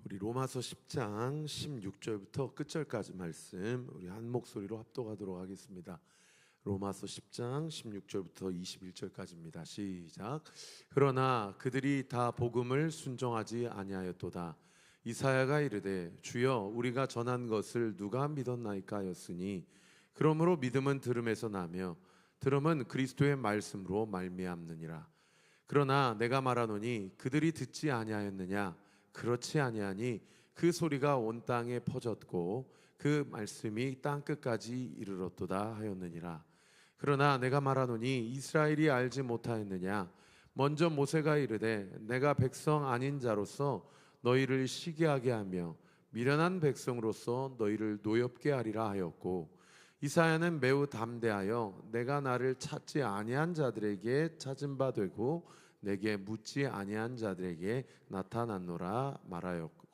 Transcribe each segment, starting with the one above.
우리 로마서 10장 16절부터 끝절까지 말씀 우리 한 목소리로 합독하도록 하겠습니다. 로마서 10장 16절부터 21절까지입니다. 시작. 그러나 그들이 다 복음을 순종하지 아니하였도다. 이사야가 이르되 주여 우리가 전한 것을 누가 믿었나이까 하였으니 그러므로 믿음은 들음에서 나며 들음은 그리스도의 말씀으로 말미암느니라. 그러나 내가 말하노니 그들이 듣지 아니하였느냐? 그렇지 아니하니 그 소리가 온 땅에 퍼졌고 그 말씀이 땅 끝까지 이르렀도다 하였느니라. 그러나 내가 말하노니 이스라엘이 알지 못하였느냐? 먼저 모세가 이르되 내가 백성 아닌 자로서 너희를 시기하게 하며 미련한 백성으로서 너희를 노엽게 하리라 하였고, 이사야는 매우 담대하여 내가 나를 찾지 아니한 자들에게 찾은 바 되고 내게 묻지 아니한 자들에게 나타났노라 말하였고,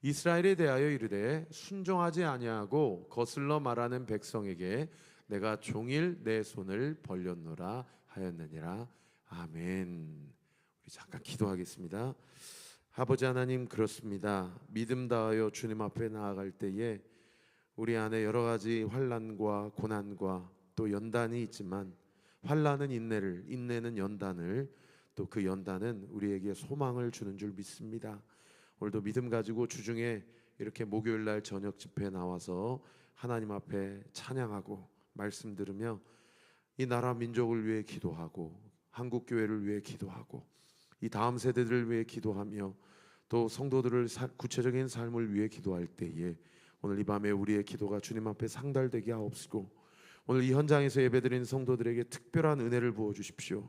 이스라엘에 대하여 이르되 순종하지 아니하고 거슬러 말하는 백성에게 내가 종일 내 손을 벌렸노라 하였느니라. 아멘. 우리 잠깐 기도하겠습니다. 아버지 하나님, 그렇습니다. 믿음 다하여 주님 앞에 나아갈 때에 우리 안에 여러 가지 환난과 고난과 또 연단이 있지만, 환난은 인내를, 인내는 연단을, 또 그 연단은 우리에게 소망을 주는 줄 믿습니다. 오늘도 믿음 가지고 주중에 이렇게 목요일날 저녁 집회에 나와서 하나님 앞에 찬양하고 말씀 들으며 이 나라 민족을 위해 기도하고 한국교회를 위해 기도하고 이 다음 세대들을 위해 기도하며 또 성도들을 구체적인 삶을 위해 기도할 때에 오늘 이 밤에 우리의 기도가 주님 앞에 상달되게 하옵시고, 오늘 이 현장에서 예배드린 성도들에게 특별한 은혜를 부어주십시오.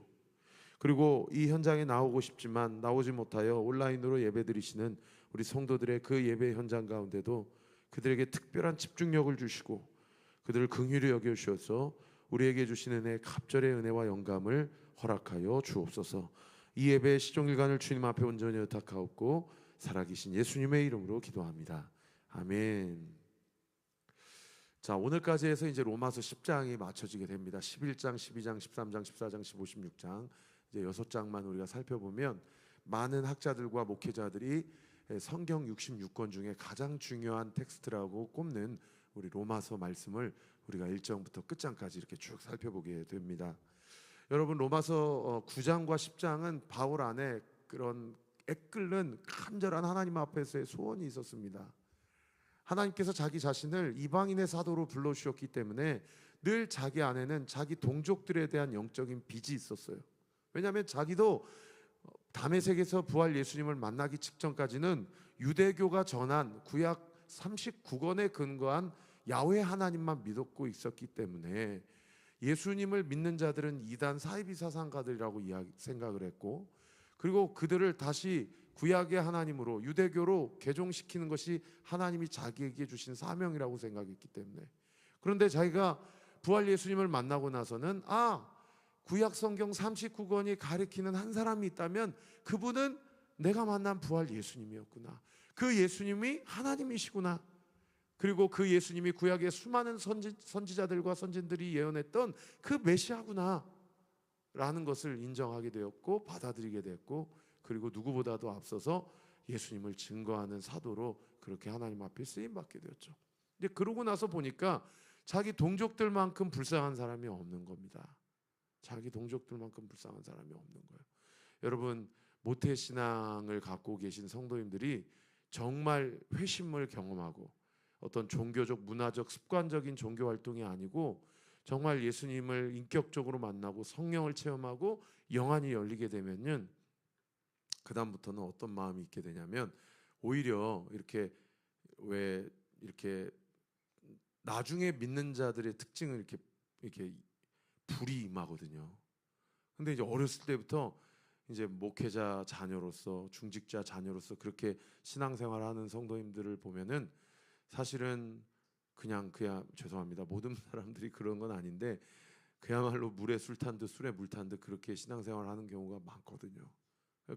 그리고 이 현장에 나오고 싶지만 나오지 못하여 온라인으로 예배드리시는 우리 성도들의 그 예배 현장 가운데도 그들에게 특별한 집중력을 주시고 그들을 긍휼히 여겨주셔서 우리에게 주시는 은혜, 갑절의 은혜와 영감을 허락하여 주옵소서. 이 예배의 시종일관을 주님 앞에 온전히 의탁하옵고 살아계신 예수님의 이름으로 기도합니다. 아멘. 자, 오늘까지 해서 이제 로마서 10장이 맞춰지게 됩니다. 11장, 12장, 13장, 14장, 15, 16장 이제 6장만 우리가 살펴보면 많은 학자들과 목회자들이 성경 66권 중에 가장 중요한 텍스트라고 꼽는 우리 로마서 말씀을 우리가 1장부터 끝장까지 이렇게 쭉 살펴보게 됩니다. 여러분, 로마서 9장과 10장은 바울 안에 그런 애끓는 간절한 하나님 앞에서의 소원이 있었습니다. 하나님께서 자기 자신을 이방인의 사도로 불러주셨기 때문에 늘 자기 안에는 자기 동족들에 대한 영적인 빚이 있었어요. 왜냐하면 자기도 다메섹에서 부활 예수님을 만나기 직전까지는 유대교가 전한 구약 39권에 근거한 야훼 하나님만 믿었고 있었기 때문에 예수님을 믿는 자들은 이단 사이비 사상가들이라고 생각을 했고, 그리고 그들을 다시 구약의 하나님으로 유대교로 개종시키는 것이 하나님이 자기에게 주신 사명이라고 생각했기 때문에, 그런데 자기가 부활 예수님을 만나고 나서는 구약 성경 39권이 가리키는 한 사람이 있다면 그분은 내가 만난 부활 예수님이었구나. 그 예수님이 하나님이시구나. 그리고 그 예수님이 구약의 수많은 선지자들과 선진들이 예언했던 그 메시아구나 라는 것을 인정하게 되었고 받아들이게 됐고, 그리고 누구보다도 앞서서 예수님을 증거하는 사도로 그렇게 하나님 앞에 쓰임받게 되었죠. 근데 그러고 나서 보니까 자기 동족들만큼 불쌍한 사람이 없는 겁니다. 자기 동족들만큼 불쌍한 사람이 없는 거예요. 여러분, 모태신앙을 갖고 계신 성도님들이 정말 회심을 경험하고 어떤 종교적, 문화적, 습관적인 종교 활동이 아니고 정말 예수님을 인격적으로 만나고 성령을 체험하고 영안이 열리게 되면은 그 다음부터는 어떤 마음이 있게 되냐면, 오히려 이렇게 나중에 믿는 자들의 특징을 이렇게 불이 임하거든요. 근데 이제 어렸을 때부터 이제 목회자 자녀로서, 중직자 자녀로서 그렇게 신앙생활하는 성도님들을 보면은 사실은 그냥 죄송합니다. 모든 사람들이 그런 건 아닌데 그야말로 물에 술 탄 듯 술에 물 탄 듯 그렇게 신앙생활하는 경우가 많거든요.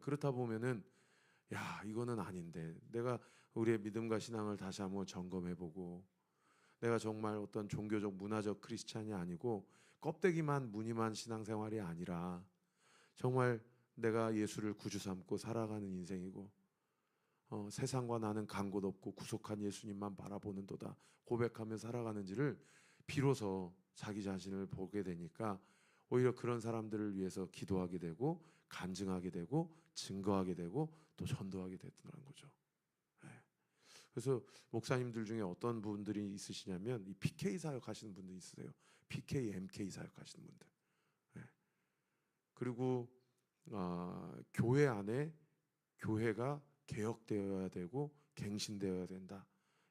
그렇다 보면은 이거는 아닌데, 내가 우리의 믿음과 신앙을 다시 한번 점검해보고 내가 정말 어떤 종교적 문화적 크리스찬이 아니고 껍데기만 무늬만 신앙생활이 아니라 정말 내가 예수를 구주 삼고 살아가는 인생이고 세상과 나는 간 곳 없고 구속한 예수님만 바라보는도다 고백하며 살아가는지를 비로소 자기 자신을 보게 되니까 오히려 그런 사람들을 위해서 기도하게 되고 간증하게 되고 증거하게 되고 또 전도하게 되더라는 거죠. 그래서 목사님들 중에 어떤 분들이 있으시냐면 이 PK 사역 하시는 분들 있으세요. PK, MK 사역 하시는 분들. 그리고 교회 안에 교회가 개혁되어야 되고 갱신되어야 된다.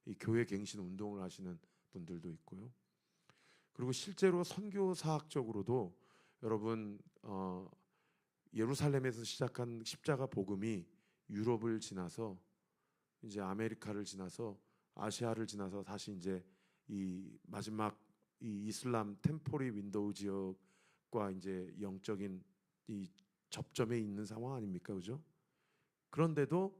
이 교회 갱신 운동을 하시는 분들도 있고요. 그리고 실제로 선교사학적으로도 여러분 예루살렘에서 시작한 십자가 복음이 유럽을 지나서 이제 아메리카를 지나서 아시아를 지나서 다시 이제 이 마지막 이 이슬람 템포리 윈도우 지역과 이제 영적인 이 접점에 있는 상황 아닙니까, 그죠? 그런데도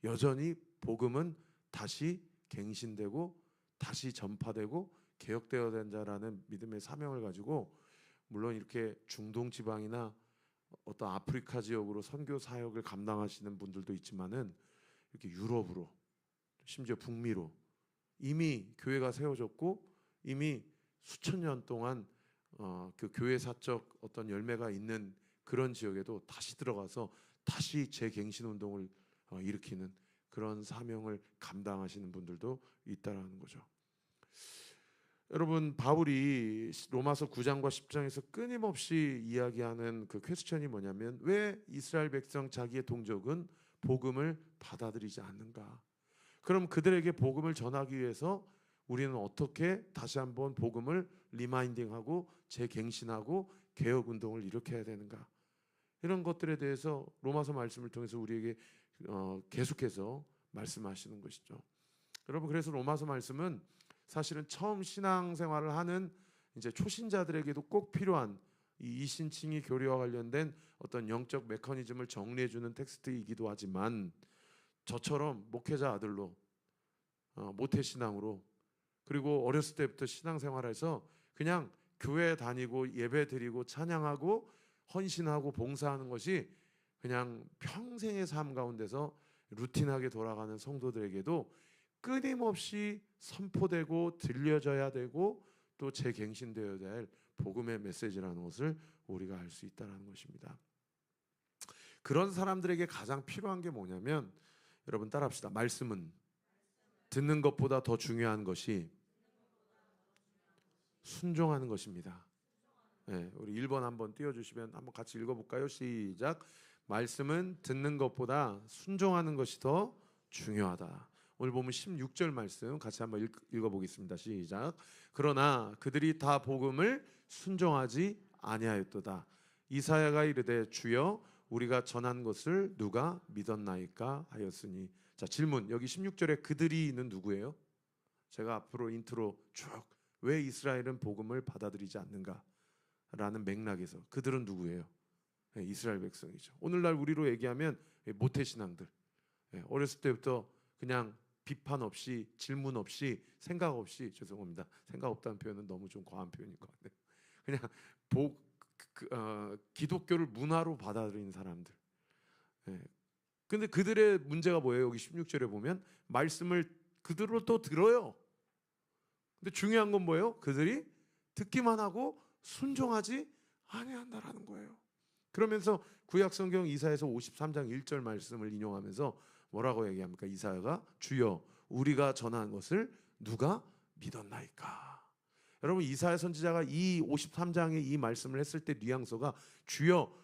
여전히 복음은 다시 갱신되고 다시 전파되고 개혁되어야 된다라는 믿음의 사명을 가지고 물론 이렇게 중동 지방이나 어떤 아프리카 지역으로 선교 사역을 감당하시는 분들도 있지만은 이렇게 유럽으로 심지어 북미로 이미 교회가 세워졌고 이미 수천 년 동안 그 교회사적 어떤 열매가 있는 그런 지역에도 다시 들어가서 다시 재갱신 운동을 일으키는 그런 사명을 감당하시는 분들도 있다라는 거죠. 여러분 바울이 로마서 9장과 10장에서 끊임없이 이야기하는 그 퀘스천이 뭐냐면 왜 이스라엘 백성 자기의 동족은 복음을 받아들이지 않는가? 그럼 그들에게 복음을 전하기 위해서 우리는 어떻게 다시 한번 복음을 리마인딩하고 재갱신하고 개혁 운동을 일으켜야 되는가? 이런 것들에 대해서 로마서 말씀을 통해서 우리에게 계속해서 말씀하시는 것이죠. 여러분 그래서 로마서 말씀은 사실은 처음 신앙생활을 하는 이제 초신자들에게도 꼭 필요한 이 이신칭의 교리와 관련된 어떤 영적 메커니즘을 정리해주는 텍스트이기도 하지만 저처럼 목회자 아들로 모태신앙으로 그리고 어렸을 때부터 신앙생활에서 그냥 교회 다니고 예배 드리고 찬양하고 헌신하고 봉사하는 것이 그냥 평생의 삶 가운데서 루틴하게 돌아가는 성도들에게도 끊임없이 선포되고 들려져야 되고 또 재갱신되어야 될 복음의 메시지라는 것을 우리가 알 수 있다는 것입니다. 그런 사람들에게 가장 필요한 게 뭐냐면 여러분 따라합시다. 말씀은 듣는 것보다 더 중요한 것이 순종하는 것입니다. 네, 우리 1번 한번 띄워주시면 한번 같이 읽어볼까요? 시작. 말씀은 듣는 것보다 순종하는 것이 더 중요하다. 오늘 보면 16절 말씀 같이 한번 읽어보겠습니다. 시작. 그러나 그들이 다 복음을 순종하지 아니하였도다. 이사야가 이르되 주여 우리가 전한 것을 누가 믿었나이까 하였으니. 자 질문. 여기 16절에 그들이는 누구예요? 제가 앞으로 인트로 쭉 왜 이스라엘은 복음을 받아들이지 않는가 라는 맥락에서 그들은 누구예요? 네, 이스라엘 백성이죠. 오늘날 우리로 얘기하면 모태신앙들. 네, 어렸을 때부터 그냥 비판 없이 질문 없이 생각 없이 죄송합니다. 생각 없다는 표현은 너무 좀 과한 표현인 것 같네요. 그냥 기독교를 문화로 받아들이는 사람들. 근데 그들의 문제가 뭐예요? 여기 16절에 보면 말씀을 그들로 또 들어요. 근데 중요한 건 뭐예요? 그들이 듣기만 하고 순종하지 아니한다라는 거예요. 그러면서 구약성경 이사야서 53장 1절 말씀을 인용하면서 뭐라고 얘기합니까? 이사야가 주여 우리가 전한 것을 누가 믿었나이까? 여러분 이사야 선지자가 이 53장에 이 말씀을 했을 때 뉘앙스가 주여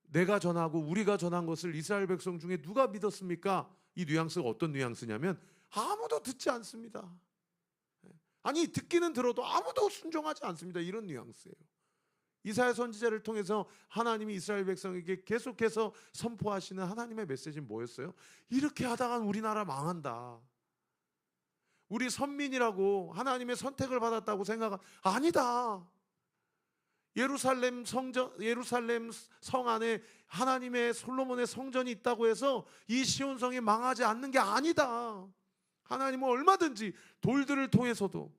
내가 전하고 우리가 전한 것을 이스라엘 백성 중에 누가 믿었습니까? 이 뉘앙스가 어떤 뉘앙스냐면 아무도 듣지 않습니다. 아니 듣기는 들어도 아무도 순종하지 않습니다. 이런 뉘앙스예요. 이사야 선지자를 통해서 하나님이 이스라엘 백성에게 계속해서 선포하시는 하나님의 메시지는 뭐였어요? 이렇게 하다간 우리나라 망한다. 우리 선민이라고 하나님의 선택을 받았다고 생각은 아니다. 예루살렘 성 안에 하나님의 솔로몬의 성전이 있다고 해서 이 시온성이 망하지 않는 게 아니다. 하나님은 얼마든지 돌들을 통해서도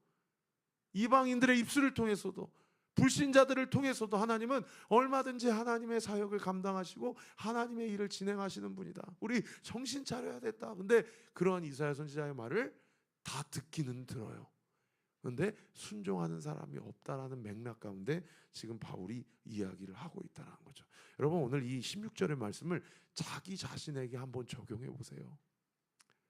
이방인들의 입술을 통해서도 불신자들을 통해서도 하나님은 얼마든지 하나님의 사역을 감당하시고 하나님의 일을 진행하시는 분이다. 우리 정신 차려야 됐다. 근데 그러한 이사야 선지자의 말을 다 듣기는 들어요. 그런데 순종하는 사람이 없다라는 맥락 가운데 지금 바울이 이야기를 하고 있다는 거죠. 여러분, 오늘 이 16절의 말씀을 자기 자신에게 한번 적용해 보세요.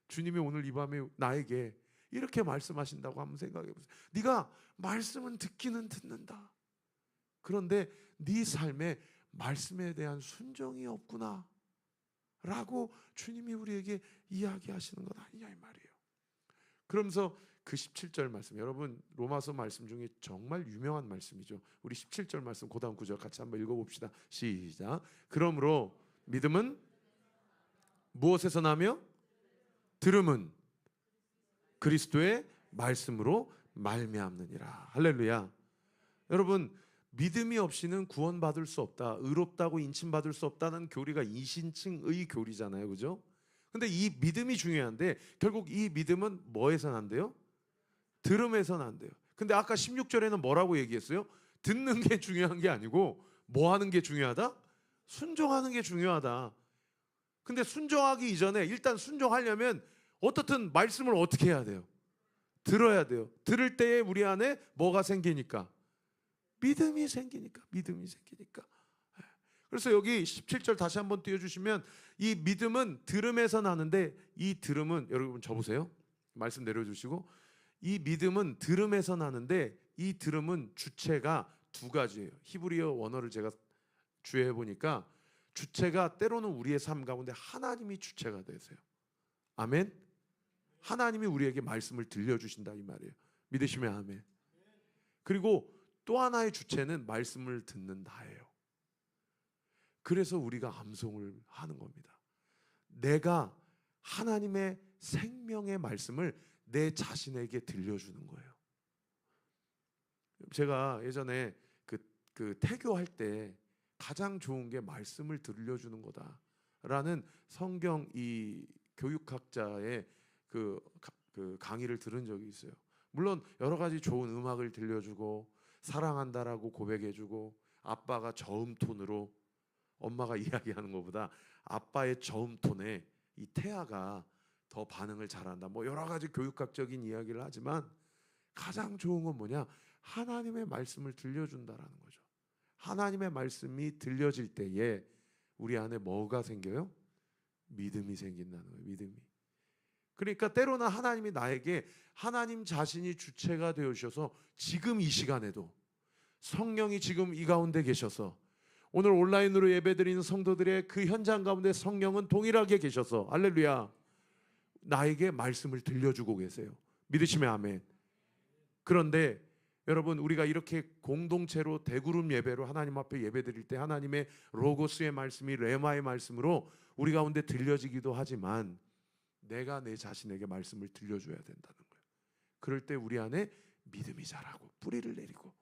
주님이 오늘 이 밤에 나에게 이렇게 말씀하신다고 한번 생각해 보세요. 네가 말씀은 듣기는 듣는다. 그런데 네 삶에 말씀에 대한 순종이 없구나 라고 주님이 우리에게 이야기하시는 것 아니냐 이 말이에요. 그러면서 그 17절 말씀, 여러분 로마서 말씀 중에 정말 유명한 말씀이죠. 우리 17절 말씀 그 다음 구절 같이 한번 읽어봅시다. 시작. 그러므로 믿음은 무엇에서 나며 들음은 그리스도의 말씀으로 말미암느니라. 할렐루야. 여러분, 믿음이 없이는 구원받을 수 없다, 의롭다고 인침받을 수 없다는 교리가 이신층의 교리잖아요, 그죠? 근데 이 믿음이 중요한데 결국 이 믿음은 뭐에서 난대요? 들음에서 난대요. 근데 아까 16절에는 뭐라고 얘기했어요? 듣는 게 중요한 게 아니고 뭐 하는 게 중요하다? 순종하는 게 중요하다. 근데 순종하기 이전에 일단 순종하려면 어떻든 말씀을 어떻게 해야 돼요? 들어야 돼요. 들을 때에 우리 안에 뭐가 생기니까? 믿음이 생기니까. 믿음이 생기니까. 그래서 여기 17절 다시 한번 띄워주시면 이 믿음은 들음에서 나는데 이 들음은 여러분 저보세요. 말씀 내려주시고 이 믿음은 들음에서 나는데 이 들음은 주체가 두 가지예요. 히브리어 원어를 제가 주의해 보니까 주체가 때로는 우리의 삶 가운데 하나님이 주체가 되세요. 아멘. 하나님이 우리에게 말씀을 들려주신다 이 말이에요. 믿으시면 아멘. 그리고 또 하나의 주체는 말씀을 듣는 나예요. 그래서 우리가 암송을 하는 겁니다. 내가 하나님의 생명의 말씀을 내 자신에게 들려주는 거예요. 제가 예전에 그 태교할 때 가장 좋은 게 말씀을 들려주는 거다라는 성경 이 교육학자의 그 강의를 들은 적이 있어요. 물론 여러 가지 좋은 음악을 들려주고 사랑한다라고 고백해주고 아빠가 저음 톤으로 엄마가 이야기하는 것보다 아빠의 저음 톤에 이 태아가 더 반응을 잘한다. 뭐 여러 가지 교육학적인 이야기를 하지만 가장 좋은 건 뭐냐? 하나님의 말씀을 들려준다라는 거죠. 하나님의 말씀이 들려질 때에 우리 안에 뭐가 생겨요? 믿음이 생긴다는 거예요. 믿음이. 그러니까 때로는 하나님이 나에게 하나님 자신이 주체가 되어주셔서 지금 이 시간에도 성령이 지금 이 가운데 계셔서 오늘 온라인으로 예배드리는 성도들의 그 현장 가운데 성령은 동일하게 계셔서 할렐루야 나에게 말씀을 들려주고 계세요. 믿으시면 아멘. 그런데 여러분 우리가 이렇게 공동체로 대그룹 예배로 하나님 앞에 예배드릴 때 하나님의 로고스의 말씀이 레마의 말씀으로 우리 가운데 들려지기도 하지만 내가 내 자신에게 말씀을 들려줘야 된다는 거예요. 그럴 때 우리 안에 믿음이 자라고 뿌리를 내리고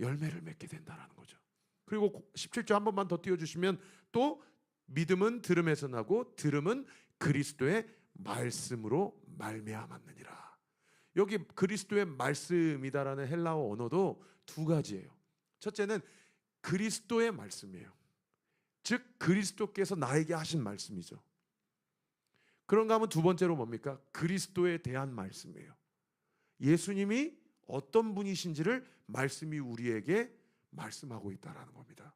열매를 맺게 된다는 거죠. 그리고 17절 한 번만 더 띄워주시면 또 믿음은 들음에서 나고 들음은 그리스도의 말씀으로 말미암았느니라. 여기 그리스도의 말씀이다라는 헬라어 언어도 두 가지예요. 첫째는 그리스도의 말씀이에요. 즉 그리스도께서 나에게 하신 말씀이죠. 그런가 하면 두 번째로 뭡니까? 그리스도에 대한 말씀이에요. 예수님이 어떤 분이신지를 말씀이 우리에게 말씀하고 있다는 겁니다.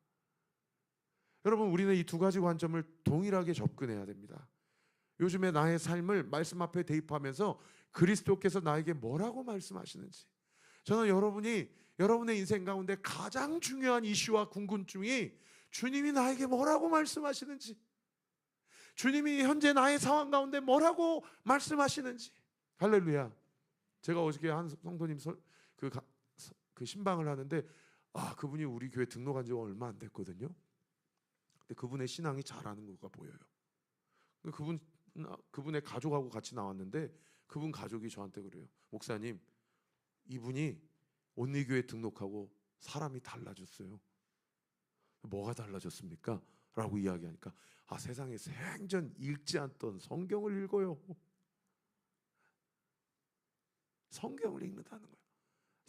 여러분 우리는 이 두 가지 관점을 동일하게 접근해야 됩니다. 요즘에 나의 삶을 말씀 앞에 대입하면서 그리스도께서 나에게 뭐라고 말씀하시는지, 저는 여러분의 인생 가운데 가장 중요한 이슈와 궁금증이 주님이 나에게 뭐라고 말씀하시는지, 주님이 현재 나의 상황 가운데 뭐라고 말씀하시는지. 할렐루야. 제가 어저께 한 성도님 그 신방을 하는데 그분이 우리 교회 등록한 지가 얼마 안 됐거든요. 근데 그분의 신앙이 잘하는 거가 보여요. 그분의 가족하고 같이 나왔는데 그분 가족이 저한테 그래요. 목사님, 이분이 온리교회 등록하고 사람이 달라졌어요. 뭐가 달라졌습니까? 라고 이야기하니까 세상에 생전 읽지 않던 성경을 읽어요. 성경을 읽는다는 거예요.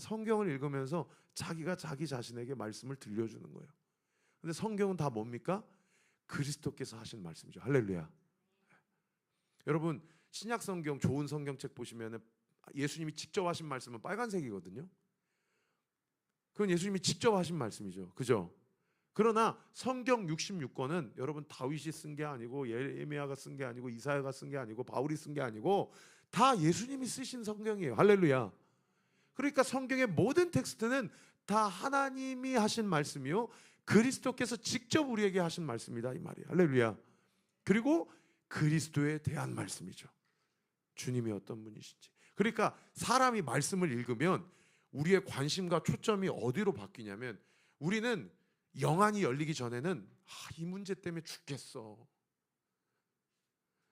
성경을 읽으면서 자기가 자기 자신에게 말씀을 들려주는 거예요. 근데 성경은 다 뭡니까? 그리스도께서 하신 말씀이죠. 할렐루야. 여러분 신약 성경 좋은 성경책 보시면 예수님이 직접 하신 말씀은 빨간색이거든요. 그건 예수님이 직접 하신 말씀이죠. 그죠? 그러나 성경 66권은 여러분 다윗이 쓴 게 아니고 예레미야가 쓴 게 아니고 이사야가 쓴 게 아니고 바울이 쓴 게 아니고 다 예수님이 쓰신 성경이에요. 할렐루야. 그러니까 성경의 모든 텍스트는 다 하나님이 하신 말씀이요 그리스도께서 직접 우리에게 하신 말씀이다 이 말이에요. 할렐루야. 그리고 그리스도에 대한 말씀이죠. 주님이 어떤 분이신지. 그러니까 사람이 말씀을 읽으면 우리의 관심과 초점이 어디로 바뀌냐면 우리는 영안이 열리기 전에는 이 문제 때문에 죽겠어.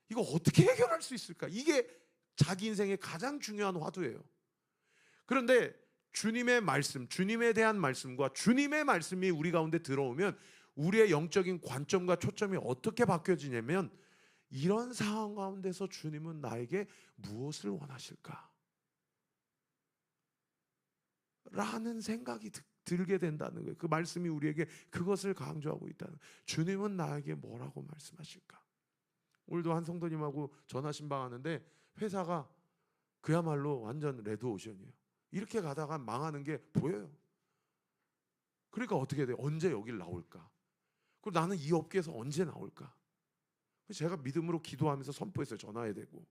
이거 어떻게 해결할 수 있을까? 이게 자기 인생의 가장 중요한 화두예요. 그런데 주님의 말씀, 주님에 대한 말씀과 주님의 말씀이 우리 가운데 들어오면 우리의 영적인 관점과 초점이 어떻게 바뀌어지냐면 이런 상황 가운데서 주님은 나에게 무엇을 원하실까? 라는 생각이 들게 된다는 거예요. 그 말씀이 우리에게 그것을 강조하고 있다는 거예요. 주님은 나에게 뭐라고 말씀하실까? 오늘도 한 성도님하고 전화 신방하는데 회사가 그야말로 완전 레드오션이에요. 이렇게 가다가 망하는 게 보여요. 그러니까 어떻게 돼요? 언제 여길 나올까? 그리고 나는 이 업계에서 언제 나올까? 제가 믿음으로 기도하면서 선포했어요. 전화해야 되고.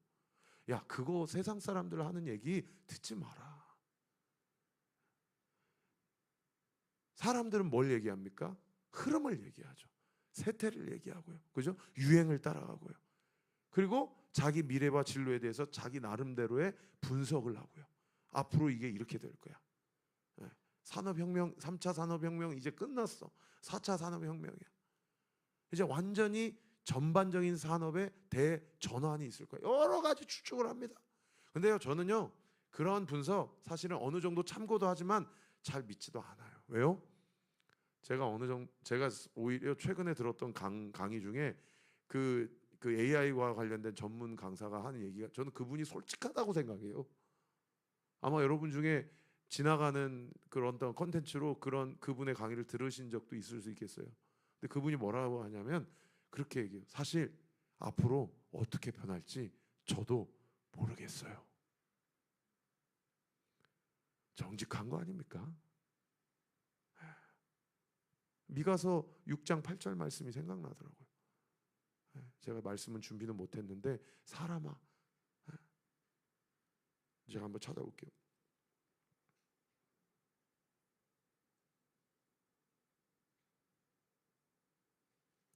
야, 그거 세상 사람들 하는 얘기 듣지 마라. 사람들은 뭘 얘기합니까? 흐름을 얘기하죠. 세태를 얘기하고요. 그죠? 유행을 따라가고요. 그리고 자기 미래와 진로에 대해서 자기 나름대로의 분석을 하고요. 앞으로 이게 이렇게 될 거야. 산업혁명, 3차 산업혁명 이제 끝났어. 4차 산업혁명이야. 이제 완전히 전반적인 산업에 대전환이 있을 거예요. 여러 가지 추측을 합니다. 근데요, 저는요, 그런 분석 사실은 어느 정도 참고도 하지만 잘 믿지도 않아요. 왜요? 제가 오히려 최근에 들었던 강의 중에 그 AI와 관련된 전문 강사가 하는 얘기가 저는 그분이 솔직하다고 생각해요. 아마 여러분 중에 지나가는 그런 어떤 컨텐츠로 그런 그분의 강의를 들으신 적도 있을 수 있겠어요. 근데 그분이 뭐라고 하냐면 그렇게 얘기해요. 사실 앞으로 어떻게 변할지 저도 모르겠어요. 정직한 거 아닙니까? 미가서 6장 8절 말씀이 생각나더라고요. 제가 말씀은 준비는 못했는데 사람아, 제가 한번 찾아볼게요.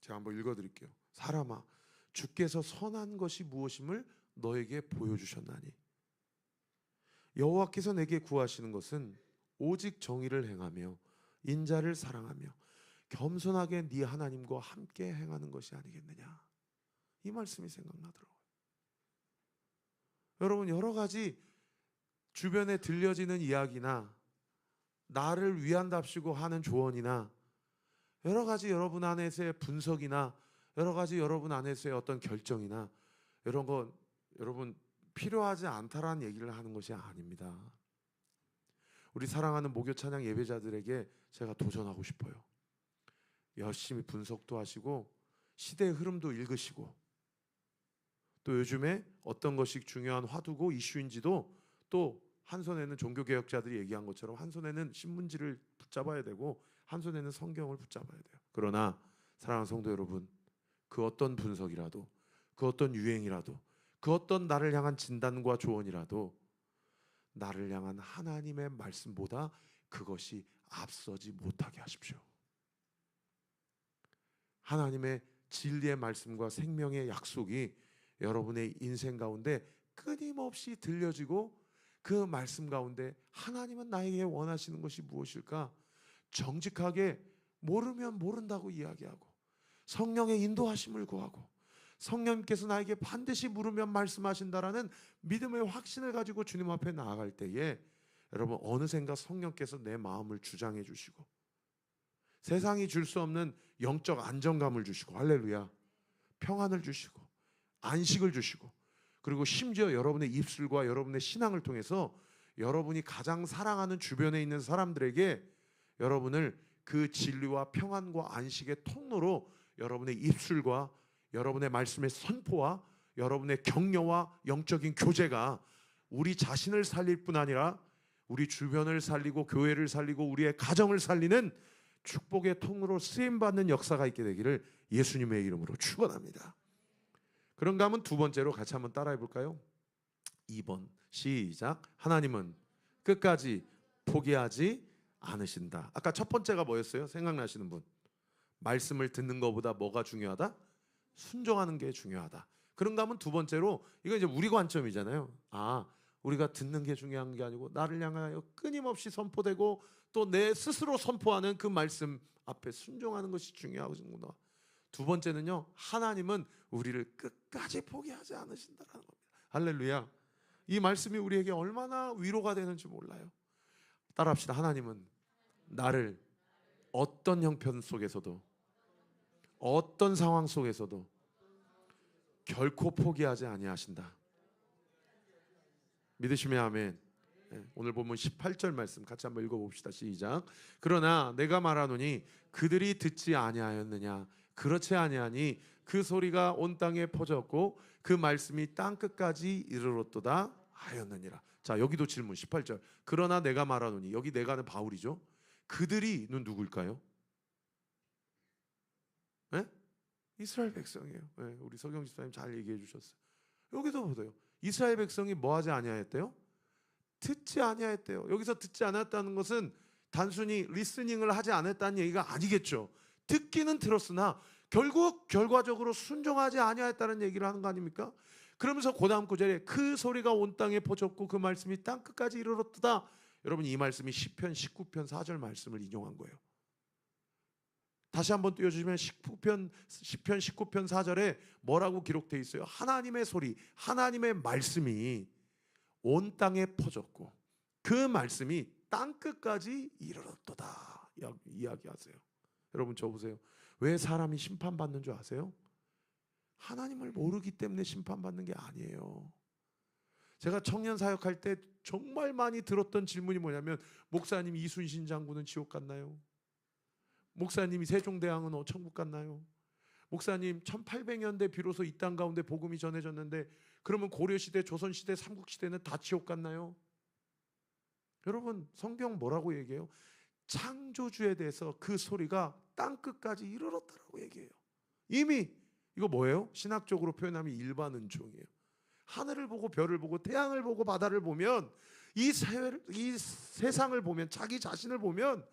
제가 한번 읽어드릴게요. 사람아, 주께서 선한 것이 무엇임을 너에게 보여주셨나니 여호와께서 내게 구하시는 것은 오직 정의를 행하며 인자를 사랑하며 겸손하게 네 하나님과 함께 행하는 것이 아니겠느냐. 이 말씀이 생각나더라고요. 여러분, 여러 가지 주변에 들려지는 이야기나 나를 위한답시고 하는 조언이나 여러 가지 여러분 안에서의 분석이나 여러 가지 여러분 안에서의 어떤 결정이나 이런 건 여러분 필요하지 않다라는 얘기를 하는 것이 아닙니다. 우리 사랑하는 목요 찬양 예배자들에게 제가 도전하고 싶어요. 열심히 분석도 하시고 시대의 흐름도 읽으시고 또 요즘에 어떤 것이 중요한 화두고 이슈인지도 또 한 손에는 종교개혁자들이 얘기한 것처럼 한 손에는 신문지를 붙잡아야 되고 한 손에는 성경을 붙잡아야 돼요. 그러나 사랑하는 성도 여러분, 그 어떤 분석이라도 그 어떤 유행이라도 그 어떤 나를 향한 진단과 조언이라도 나를 향한 하나님의 말씀보다 그것이 앞서지 못하게 하십시오. 하나님의 진리의 말씀과 생명의 약속이 여러분의 인생 가운데 끊임없이 들려지고 그 말씀 가운데 하나님은 나에게 원하시는 것이 무엇일까? 정직하게 모르면 모른다고 이야기하고 성령의 인도하심을 구하고 성령님께서 나에게 반드시 물으면 말씀하신다라는 믿음의 확신을 가지고 주님 앞에 나아갈 때에 여러분 어느샌가 성령께서 내 마음을 주장해 주시고 세상이 줄 수 없는 영적 안정감을 주시고 할렐루야 평안을 주시고 안식을 주시고 그리고 심지어 여러분의 입술과 여러분의 신앙을 통해서 여러분이 가장 사랑하는 주변에 있는 사람들에게 여러분을 그 진리와 평안과 안식의 통로로 여러분의 입술과 여러분의 말씀의 선포와 여러분의 격려와 영적인 교제가 우리 자신을 살릴 뿐 아니라 우리 주변을 살리고 교회를 살리고 우리의 가정을 살리는 축복의 통로로 쓰임받는 역사가 있게 되기를 예수님의 이름으로 축원합니다. 그런가 하면 두 번째로 같이 한번 따라해 볼까요? 2번 시작. 하나님은 끝까지 포기하지 않으신다. 아까 첫 번째가 뭐였어요? 생각나시는 분? 말씀을 듣는 것보다 뭐가 중요하다? 순종하는 게 중요하다. 그런가 하면 두 번째로 이건 이제 우리 관점이잖아요. 우리가 듣는 게 중요한 게 아니고 나를 향하여 끊임없이 선포되고 또 내 스스로 선포하는 그 말씀 앞에 순종하는 것이 중요하구나. 두 번째는요, 하나님은 우리를 끝까지 포기하지 않으신다라는 겁니다. 할렐루야. 이 말씀이 우리에게 얼마나 위로가 되는지 몰라요. 따라합시다. 하나님은 나를 어떤 형편 속에서도 어떤 상황 속에서도 결코 포기하지 아니하신다. 믿으시면 아멘. 오늘 본문 18절 말씀 같이 한번 읽어봅시다. 시작. 그러나 내가 말하노니 그들이 듣지 아니하였느냐. 그렇지 아니하니 그 소리가 온 땅에 퍼졌고 그 말씀이 땅 끝까지 이르렀도다 하였느니라. 자, 여기도 질문 18절. 그러나 내가 말하노니, 여기 내가는 바울이죠. 그들이는 누굴까요? 네? 이스라엘 백성이에요. 네, 우리 서경 집사님 잘 얘기해 주셨어요. 여기도 보세요. 이스라엘 백성이 뭐 하지 아니하였대요? 듣지 아니하였대요. 여기서 듣지 않았다는 것은 단순히 리스닝을 하지 않았다는 얘기가 아니겠죠. 듣기는 들었으나 결국 결과적으로 순종하지 아니하였다는 얘기를 하는 거 아닙니까? 그러면서 그 다음 구절에 그 소리가 온 땅에 퍼졌고 그 말씀이 땅 끝까지 이르렀도다. 여러분, 이 말씀이 시편 19편 4절 말씀을 인용한 거예요. 다시 한번 띄워주시면 시편 19편 4절에 뭐라고 기록되어 있어요? 하나님의 소리, 하나님의 말씀이 온 땅에 퍼졌고 그 말씀이 땅 끝까지 이르렀도다 이야기하세요. 여러분, 저 보세요. 왜 사람이 심판받는 줄 아세요? 하나님을 모르기 때문에 심판받는 게 아니에요. 제가 청년 사역할 때 정말 많이 들었던 질문이 뭐냐면, 목사님 이순신 장군은 지옥 갔나요? 목사님이 세종대왕은 천국 갔나요? 목사님 1800년대 비로소 이 땅 가운데 복음이 전해졌는데 그러면 고려시대, 조선시대, 삼국시대는 다 지옥 갔나요? 여러분, 성경 뭐라고 얘기해요? 창조주에 대해서 그 소리가 땅 끝까지 이르렀다라고 얘기해요. 이미 이거 뭐예요? 신학적으로 표현하면 일반 은총이에요. 하늘을 보고 별을 보고 태양을 보고 바다를 보면 이 세상을 보면, 자기 자신을 보면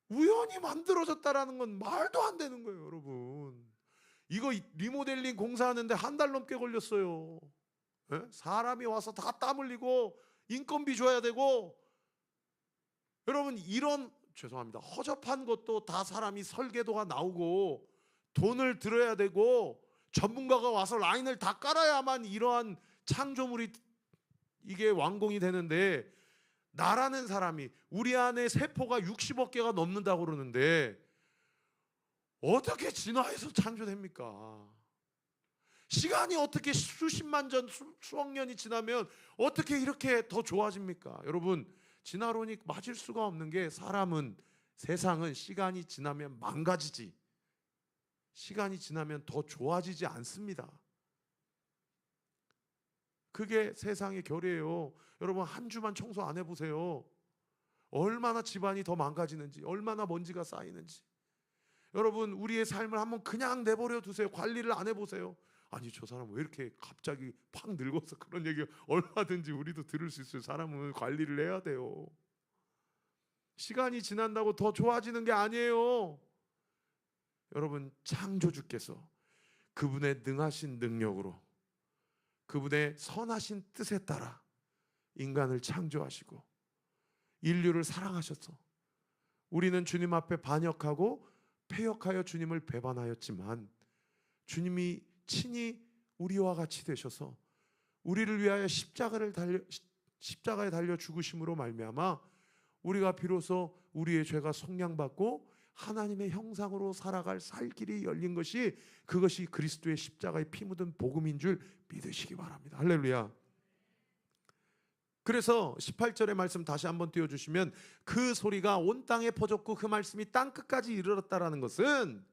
우연히 만들어졌다라는 건 말도 안 되는 거예요. 여러분, 이거 리모델링 공사하는데 한 달 넘게 걸렸어요. 사람이 와서 다 땀 흘리고 인건비 줘야 되고, 여러분, 이런 죄송합니다, 허접한 것도 다 사람이 설계도가 나오고 돈을 들여야 되고 전문가가 와서 라인을 다 깔아야만 이러한 창조물이 이게 완공이 되는데, 나라는 사람이 우리 안에 세포가 60억 개가 넘는다고 그러는데 어떻게 진화해서 창조됩니까? 시간이 어떻게 수십만 전 수억 년이 지나면 어떻게 이렇게 더 좋아집니까? 여러분, 진화론이 맞을 수가 없는 게, 사람은, 세상은 시간이 지나면 망가지지 시간이 지나면 더 좋아지지 않습니다. 그게 세상의 결이에요. 여러분, 한 주만 청소 안 해보세요. 얼마나 집안이 더 망가지는지, 얼마나 먼지가 쌓이는지. 여러분, 우리의 삶을 한번 그냥 내버려 두세요. 관리를 안 해보세요. 아니, 저 사람 왜 이렇게 갑자기 팍 늙어서, 그런 얘기 얼마든지 우리도 들을 수 있어요. 사람은 관리를 해야 돼요. 시간이 지난다고 더 좋아지는 게 아니에요. 여러분, 창조주께서 그분의 능하신 능력으로, 그분의 선하신 뜻에 따라 인간을 창조하시고 인류를 사랑하셔서, 우리는 주님 앞에 반역하고 패역하여 주님을 배반하였지만 주님이 친히 우리와 같이 되셔서 우리를 위하여 십자가에 달려 죽으심으로 말미암아 우리가 비로소 우리의 죄가 속량받고 하나님의 형상으로 살아갈 살 길이 열린 것이, 그것이 그리스도의 십자가의 피 묻은 복음인 줄 믿으시기 바랍니다. 할렐루야. 그래서 18절의 말씀 다시 한번 띄워주시면 그 소리가 온 땅에 퍼졌고 그 말씀이 땅 끝까지 이르렀다라는 것은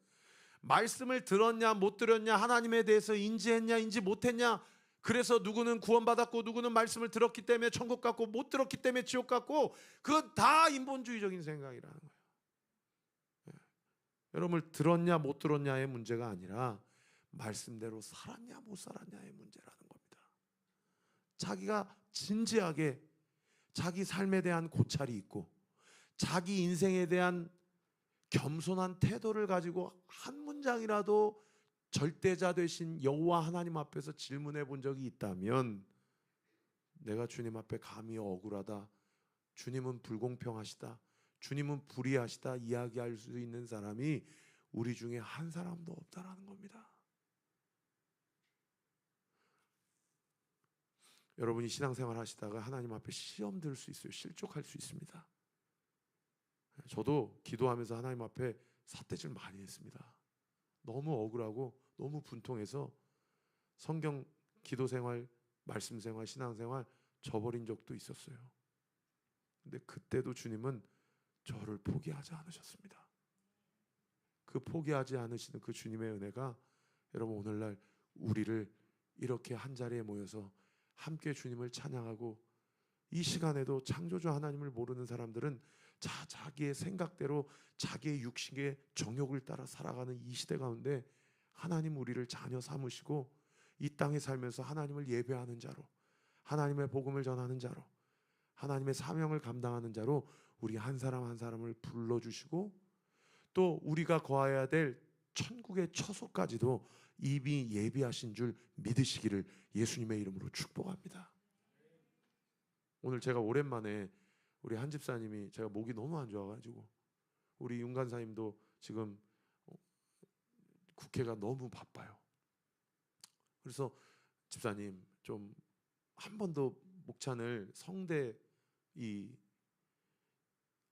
말씀을 들었냐 못 들었냐, 하나님에 대해서 인지했냐 인지 못했냐, 그래서 누구는 구원받았고 누구는 말씀을 들었기 때문에 천국 갔고 못 들었기 때문에 지옥 갔고, 그건 다 인본주의적인 생각이라는 거예요. 여러분, 들었냐 못 들었냐의 문제가 아니라 말씀대로 살았냐 못 살았냐의 문제라는 겁니다. 자기가 진지하게 자기 삶에 대한 고찰이 있고 자기 인생에 대한 겸손한 태도를 가지고 한 문장이라도 절대자 되신 여호와 하나님 앞에서 질문해 본 적이 있다면, 내가 주님 앞에 감히 억울하다, 주님은 불공평하시다, 주님은 불의하시다 이야기할 수 있는 사람이 우리 중에 한 사람도 없다라는 겁니다. 여러분이 신앙생활 하시다가 하나님 앞에 시험 들 수 있어요. 실족할 수 있습니다. 저도 기도하면서 하나님 앞에 삿대질 많이 했습니다. 너무 억울하고 너무 분통해서 성경 기도생활, 말씀생활, 신앙생활 저버린 적도 있었어요. 근데 그때도 주님은 저를 포기하지 않으셨습니다. 그 포기하지 않으시는 그 주님의 은혜가 여러분 오늘날 우리를 이렇게 한자리에 모여서 함께 주님을 찬양하고, 이 시간에도 창조주 하나님을 모르는 사람들은 자기의 생각대로 자기의 육신의 정욕을 따라 살아가는 이 시대 가운데 하나님 우리를 자녀 삼으시고 이 땅에 살면서 하나님을 예배하는 자로, 하나님의 복음을 전하는 자로, 하나님의 사명을 감당하는 자로 우리 한 사람 한 사람을 불러주시고, 또 우리가 거해야 될 천국의 처소까지도 이미 예비하신 줄 믿으시기를 예수님의 이름으로 축복합니다. 오늘 제가 오랜만에 우리 한 집사님이, 제가 목이 너무 안 좋아가지고 우리 윤 간사님도 지금 국회가 너무 바빠요. 그래서 집사님 좀 한 번 더 목찬을, 성대 이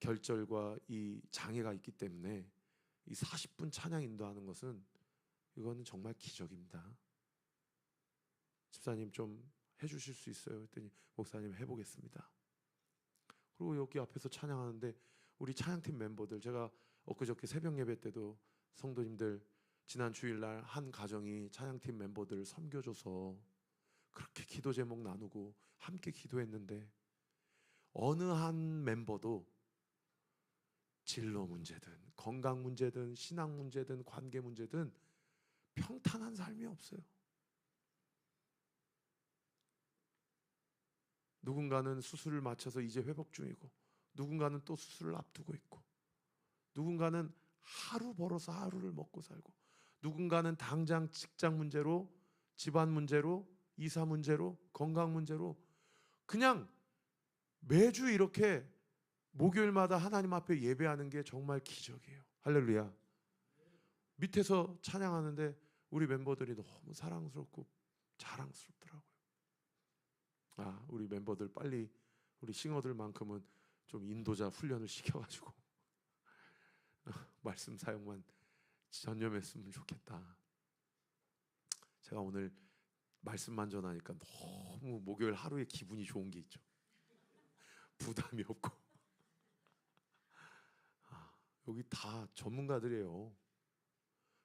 결절과 이 장애가 있기 때문에 이 40분 찬양 인도하는 것은 이거는 정말 기적입니다. 집사님 좀 해주실 수 있어요? 그랬더니 목사님 해보겠습니다. 그리고 여기 앞에서 찬양하는데 우리 찬양팀 멤버들, 제가 엊그저께 새벽 예배 때도 성도님들, 지난 주일날 한 가정이 찬양팀 멤버들을 섬겨줘서 그렇게 기도 제목 나누고 함께 기도했는데, 어느 한 멤버도 진로 문제든 건강 문제든 신앙 문제든 관계 문제든 평탄한 삶이 없어요. 누군가는 수술을 마쳐서 이제 회복 중이고, 누군가는 또 수술을 앞두고 있고, 누군가는 하루 벌어서 하루를 먹고 살고, 누군가는 당장 직장 문제로, 집안 문제로, 이사 문제로, 건강 문제로 그냥 매주 이렇게 목요일마다 하나님 앞에 예배하는 게 정말 기적이에요. 할렐루야. 밑에서 찬양하는데 우리 멤버들이 너무 사랑스럽고 자랑스럽더라고요. 아, 우리 멤버들 빨리 우리 싱어들만큼은 좀 인도자 훈련을 시켜가지고 말씀 사용만 전념했으면 좋겠다. 제가 오늘 말씀만 전하니까 너무 목요일 하루에 기분이 좋은 게 있죠. 부담이 없고. 여기 다 전문가들이에요.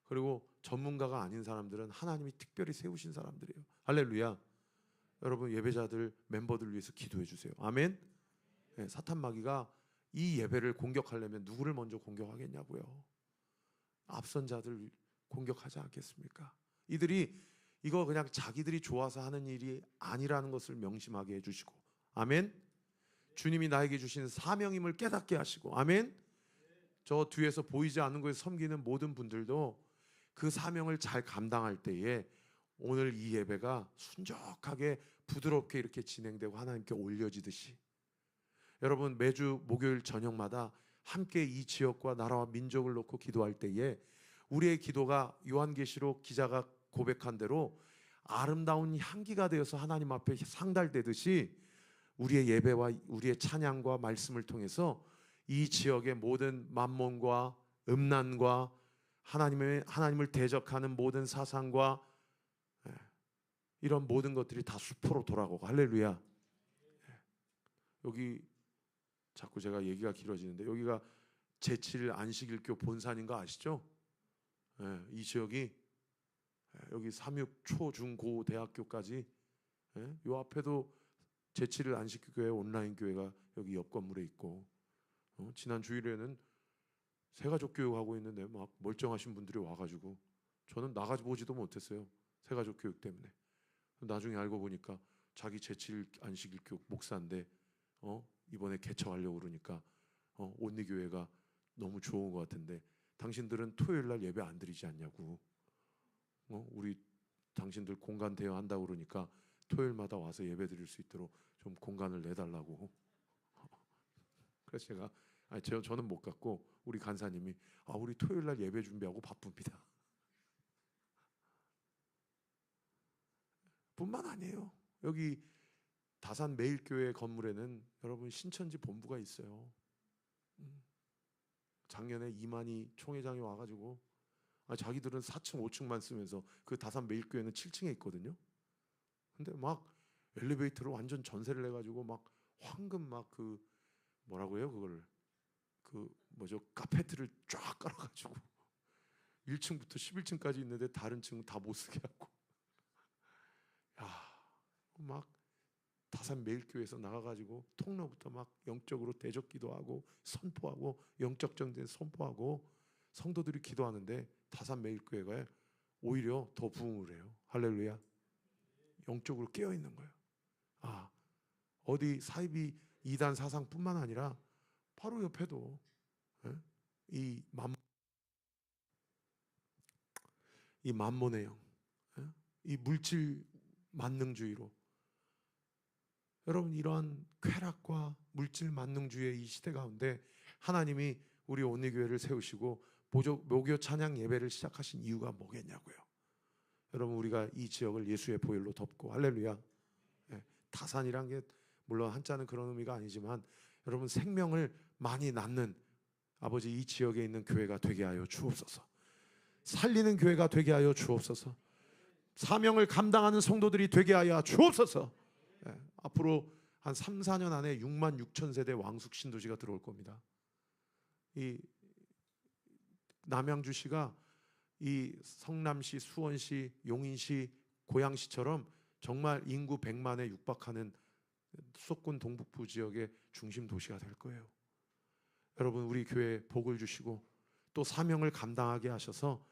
그리고 전문가가 아닌 사람들은 하나님이 특별히 세우신 사람들이에요. 할렐루야. 여러분 예배자들, 멤버들 위해서 기도해 주세요. 아멘. 네, 사탄 마귀가 이 예배를 공격하려면 누구를 먼저 공격하겠냐고요. 앞선 자들 공격하지 않겠습니까? 이들이 이거 그냥 자기들이 좋아서 하는 일이 아니라는 것을 명심하게 해주시고, 아멘. 주님이 나에게 주신 사명임을 깨닫게 하시고, 아멘. 저 뒤에서 보이지 않는 곳에 섬기는 모든 분들도 그 사명을 잘 감당할 때에 오늘 이 예배가 순적하게 부드럽게 이렇게 진행되고 하나님께 올려지듯이, 여러분 매주 목요일 저녁마다 함께 이 지역과 나라와 민족을 놓고 기도할 때에 우리의 기도가 요한계시록 기자가 고백한 대로 아름다운 향기가 되어서 하나님 앞에 상달되듯이, 우리의 예배와 우리의 찬양과 말씀을 통해서 이 지역의 모든 만몬과 음란과 하나님을 대적하는 모든 사상과 이런 모든 것들이 다 수포로 돌아가고, 할렐루야. 여기 자꾸 제가 얘기가 길어지는데 여기가 제7 안식일교 본산인 거 아시죠? 예, 이 지역이 여기 삼육 초, 중, 고 대학교까지 요 앞에도 제7일 안식교회 온라인 교회가 여기 옆 건물에 있고 지난 주일에는 새가족 교육하고 있는데 막 멀쩡하신 분들이 와가지고 저는 나가보지도 못했어요. 새가족 교육 때문에. 나중에 알고 보니까 자기 제7일 안식일교 목사인데 이번에 개척하려고 그러니까 온리교회가 너무 좋은 것 같은데 당신들은 토요일 날 예배 안 드리지 않냐고. 우리 당신들 공간 대여한다고 그러니까 토요일마다 와서 예배 드릴 수 있도록 좀 공간을 내달라고. 그래서 제가 저는 못 갔고 우리 간사님이 우리 토요일 날 예배 준비하고 바쁩니다. 뿐만 아니에요. 여기 다산 매일교회 건물에는 여러분 신천지 본부가 있어요. 작년에 이만희 총회장이 와가지고 자기들은 4층 5층만 쓰면서 그 다산 매일교회는 7층에 있거든요. 근데 막 엘리베이터로 완전 전세를 해가지고 막 황금 막 그 뭐라고 해요 그걸 그 뭐죠 카페트를 쫙 깔아가지고 1층부터 11층까지 있는데 다른 층은 다 못 쓰게 하고 막 다산 매일교회에서 나가가지고 통로부터 막 영적으로 대적 기도하고 선포하고 영적 정죄 선포하고 성도들이 기도하는데 다산 매일교회가 오히려 더 부흥을 해요. 할렐루야. 영적으로 깨어 있는 거예요. 어디 사이비 이단 사상뿐만 아니라 바로 옆에도 이 만몬의 영, 이 물질 만능주의로 여러분 이러한 쾌락과 물질 만능주의의 이 시대 가운데 하나님이 우리 온리교회를 세우시고 목요 찬양 예배를 시작하신 이유가 뭐겠냐고요. 여러분 우리가 이 지역을 예수의 보혈로 덮고 할렐루야. 다산이란 게 물론 한자는 그런 의미가 아니지만 여러분 생명을 많이 낳는 아버지 이 지역에 있는 교회가 되게 하여 주옵소서. 살리는 교회가 되게 하여 주옵소서. 사명을 감당하는 성도들이 되게 하여 주옵소서. 앞으로 한 3, 4년 안에 6만 6천 세대 왕숙 신도시가 들어올 겁니다. 이 남양주시가 이 성남시, 수원시, 용인시, 고양시처럼 정말 인구 100만에 육박하는 수도권 동북부 지역의 중심 도시가 될 거예요. 여러분 우리 교회에 복을 주시고 또 사명을 감당하게 하셔서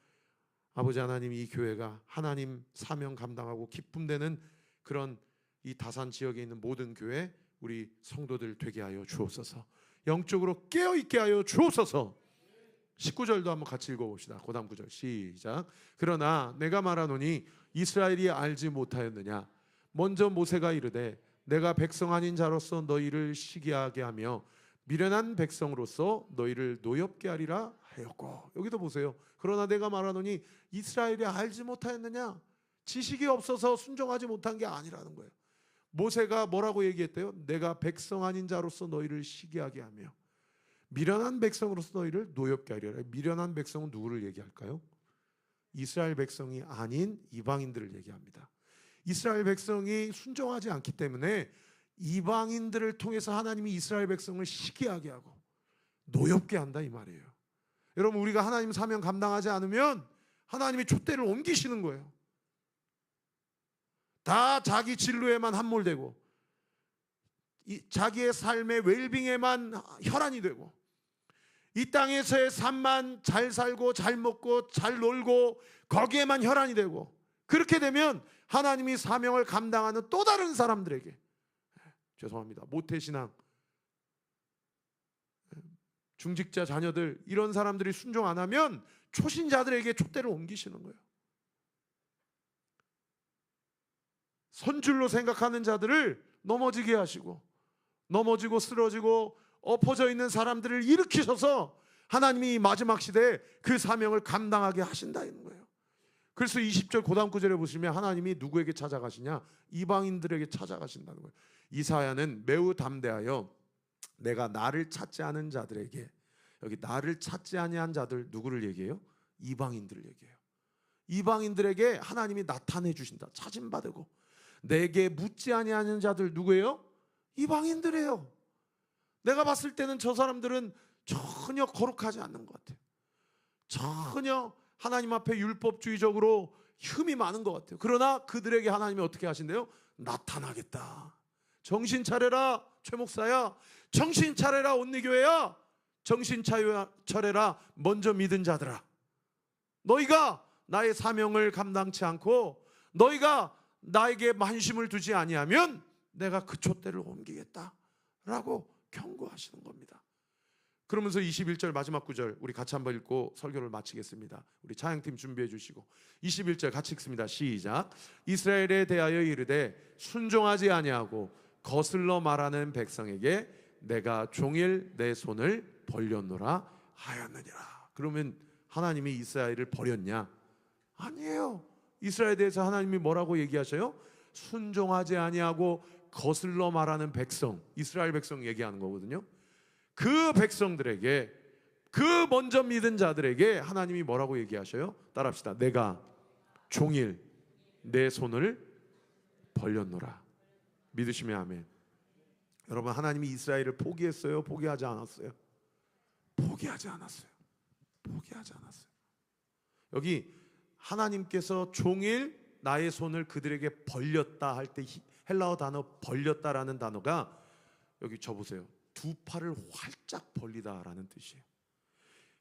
아버지 하나님 이 교회가 하나님 사명 감당하고 기쁨되는 그런 이 다산 지역에 있는 모든 교회 우리 성도들 되게 하여 주옵소서. 영적으로 깨어있게 하여 주옵소서. 19절도 한번 같이 읽어봅시다. 그 다음 9절 시작. 그러나 내가 말하노니 이스라엘이 알지 못하였느냐. 먼저 모세가 이르되 내가 백성 아닌 자로서 너희를 시기하게 하며 미련한 백성으로서 너희를 노엽게 하리라 하였고. 여기도 보세요. 그러나 내가 말하노니 이스라엘이 알지 못하였느냐. 지식이 없어서 순종하지 못한 게 아니라는 거예요. 모세가 뭐라고 얘기했대요? 내가 백성 아닌 자로서 너희를 시기하게 하며 미련한 백성으로서 너희를 노엽게 하리라. 미련한 백성은 누구를 얘기할까요? 이스라엘 백성이 아닌 이방인들을 얘기합니다. 이스라엘 백성이 순종하지 않기 때문에 이방인들을 통해서 하나님이 이스라엘 백성을 시기하게 하고 노엽게 한다 이 말이에요. 여러분 우리가 하나님 사명 감당하지 않으면 하나님이 촛대를 옮기시는 거예요. 다 자기 진로에만 함몰되고 자기의 삶의 웰빙에만 혈안이 되고 이 땅에서의 삶만 잘 살고 잘 먹고 잘 놀고 거기에만 혈안이 되고 그렇게 되면 하나님이 사명을 감당하는 또 다른 사람들에게 죄송합니다. 모태신앙 중직자 자녀들 이런 사람들이 순종 안 하면 초신자들에게 촛대를 옮기시는 거예요. 선줄로 생각하는 자들을 넘어지게 하시고 넘어지고 쓰러지고 엎어져 있는 사람들을 일으키셔서 하나님이 마지막 시대에 그 사명을 감당하게 하신다는 거예요. 그래서 20절 고다음 구절에 보시면 하나님이 누구에게 찾아가시냐? 이방인들에게 찾아가신다는 거예요. 이사야는 매우 담대하여 내가 나를 찾지 않은 자들에게, 여기 나를 찾지 아니한 자들 누구를 얘기해요? 이방인들을 얘기해요. 이방인들에게 하나님이 나타내 주신다. 찾음받고 내게 묻지 아니하는 자들 누구예요? 이방인들이에요. 내가 봤을 때는 저 사람들은 전혀 거룩하지 않는 것 같아요. 전혀 하나님 앞에 율법주의적으로 흠이 많은 것 같아요. 그러나 그들에게 하나님이 어떻게 하신대요? 나타나겠다. 정신 차려라 최 목사야, 정신 차려라 온리교회야, 정신 차려라 먼저 믿은 자들아. 너희가 나의 사명을 감당치 않고 너희가 나에게 만심을 두지 아니하면 내가 그 촛대를 옮기겠다 라고 경고하시는 겁니다. 그러면서 21절 마지막 구절 우리 같이 한번 읽고 설교를 마치겠습니다. 우리 찬양팀 준비해 주시고 21절 같이 읽습니다. 시작. 이스라엘에 대하여 이르되 순종하지 아니하고 거슬러 말하는 백성에게 내가 종일 내 손을 벌렸노라 하였느니라. 그러면 하나님이 이스라엘을 버렸냐? 아니에요. 이스라엘에 대해서 하나님이 뭐라고 얘기하셔요? 순종하지 아니하고 거슬러 말하는 백성, 이스라엘 백성 얘기하는 거거든요. 그 백성들에게, 그 먼저 믿은 자들에게 하나님이 뭐라고 얘기하셔요? 따라합시다. 내가 종일 내 손을 벌렸노라. 믿으시면 아멘. 여러분, 하나님이 이스라엘을 포기했어요? 포기하지 않았어요? 포기하지 않았어요. 포기하지 않았어요. 여기 하나님께서 종일 나의 손을 그들에게 벌렸다 할 때 헬라어 단어 벌렸다라는 단어가 여기 쳐보세요. 두 팔을 활짝 벌리다라는 뜻이에요.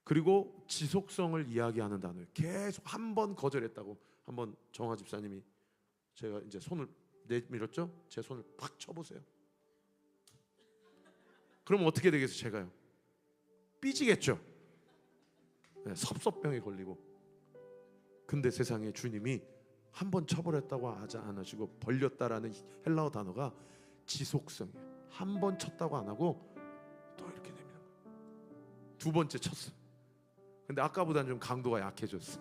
그리고 지속성을 이야기하는 단어예요. 계속 한 번 거절했다고. 한번 정화 집사님이 제가 이제 손을 내밀었죠? 제 손을 팍 쳐보세요. 그럼 어떻게 되겠어요? 제가요? 삐지겠죠? 네, 섭섭병에 걸리고. 근데 세상에 주님이 한 번 쳐버렸다고 하지 않으시고 벌렸다라는 헬라어 단어가 지속성이에요. 한 번 쳤다고 안 하고 또 이렇게 내미는 거예요. 두 번째 쳤어요. 근데 아까보다는 좀 강도가 약해졌어.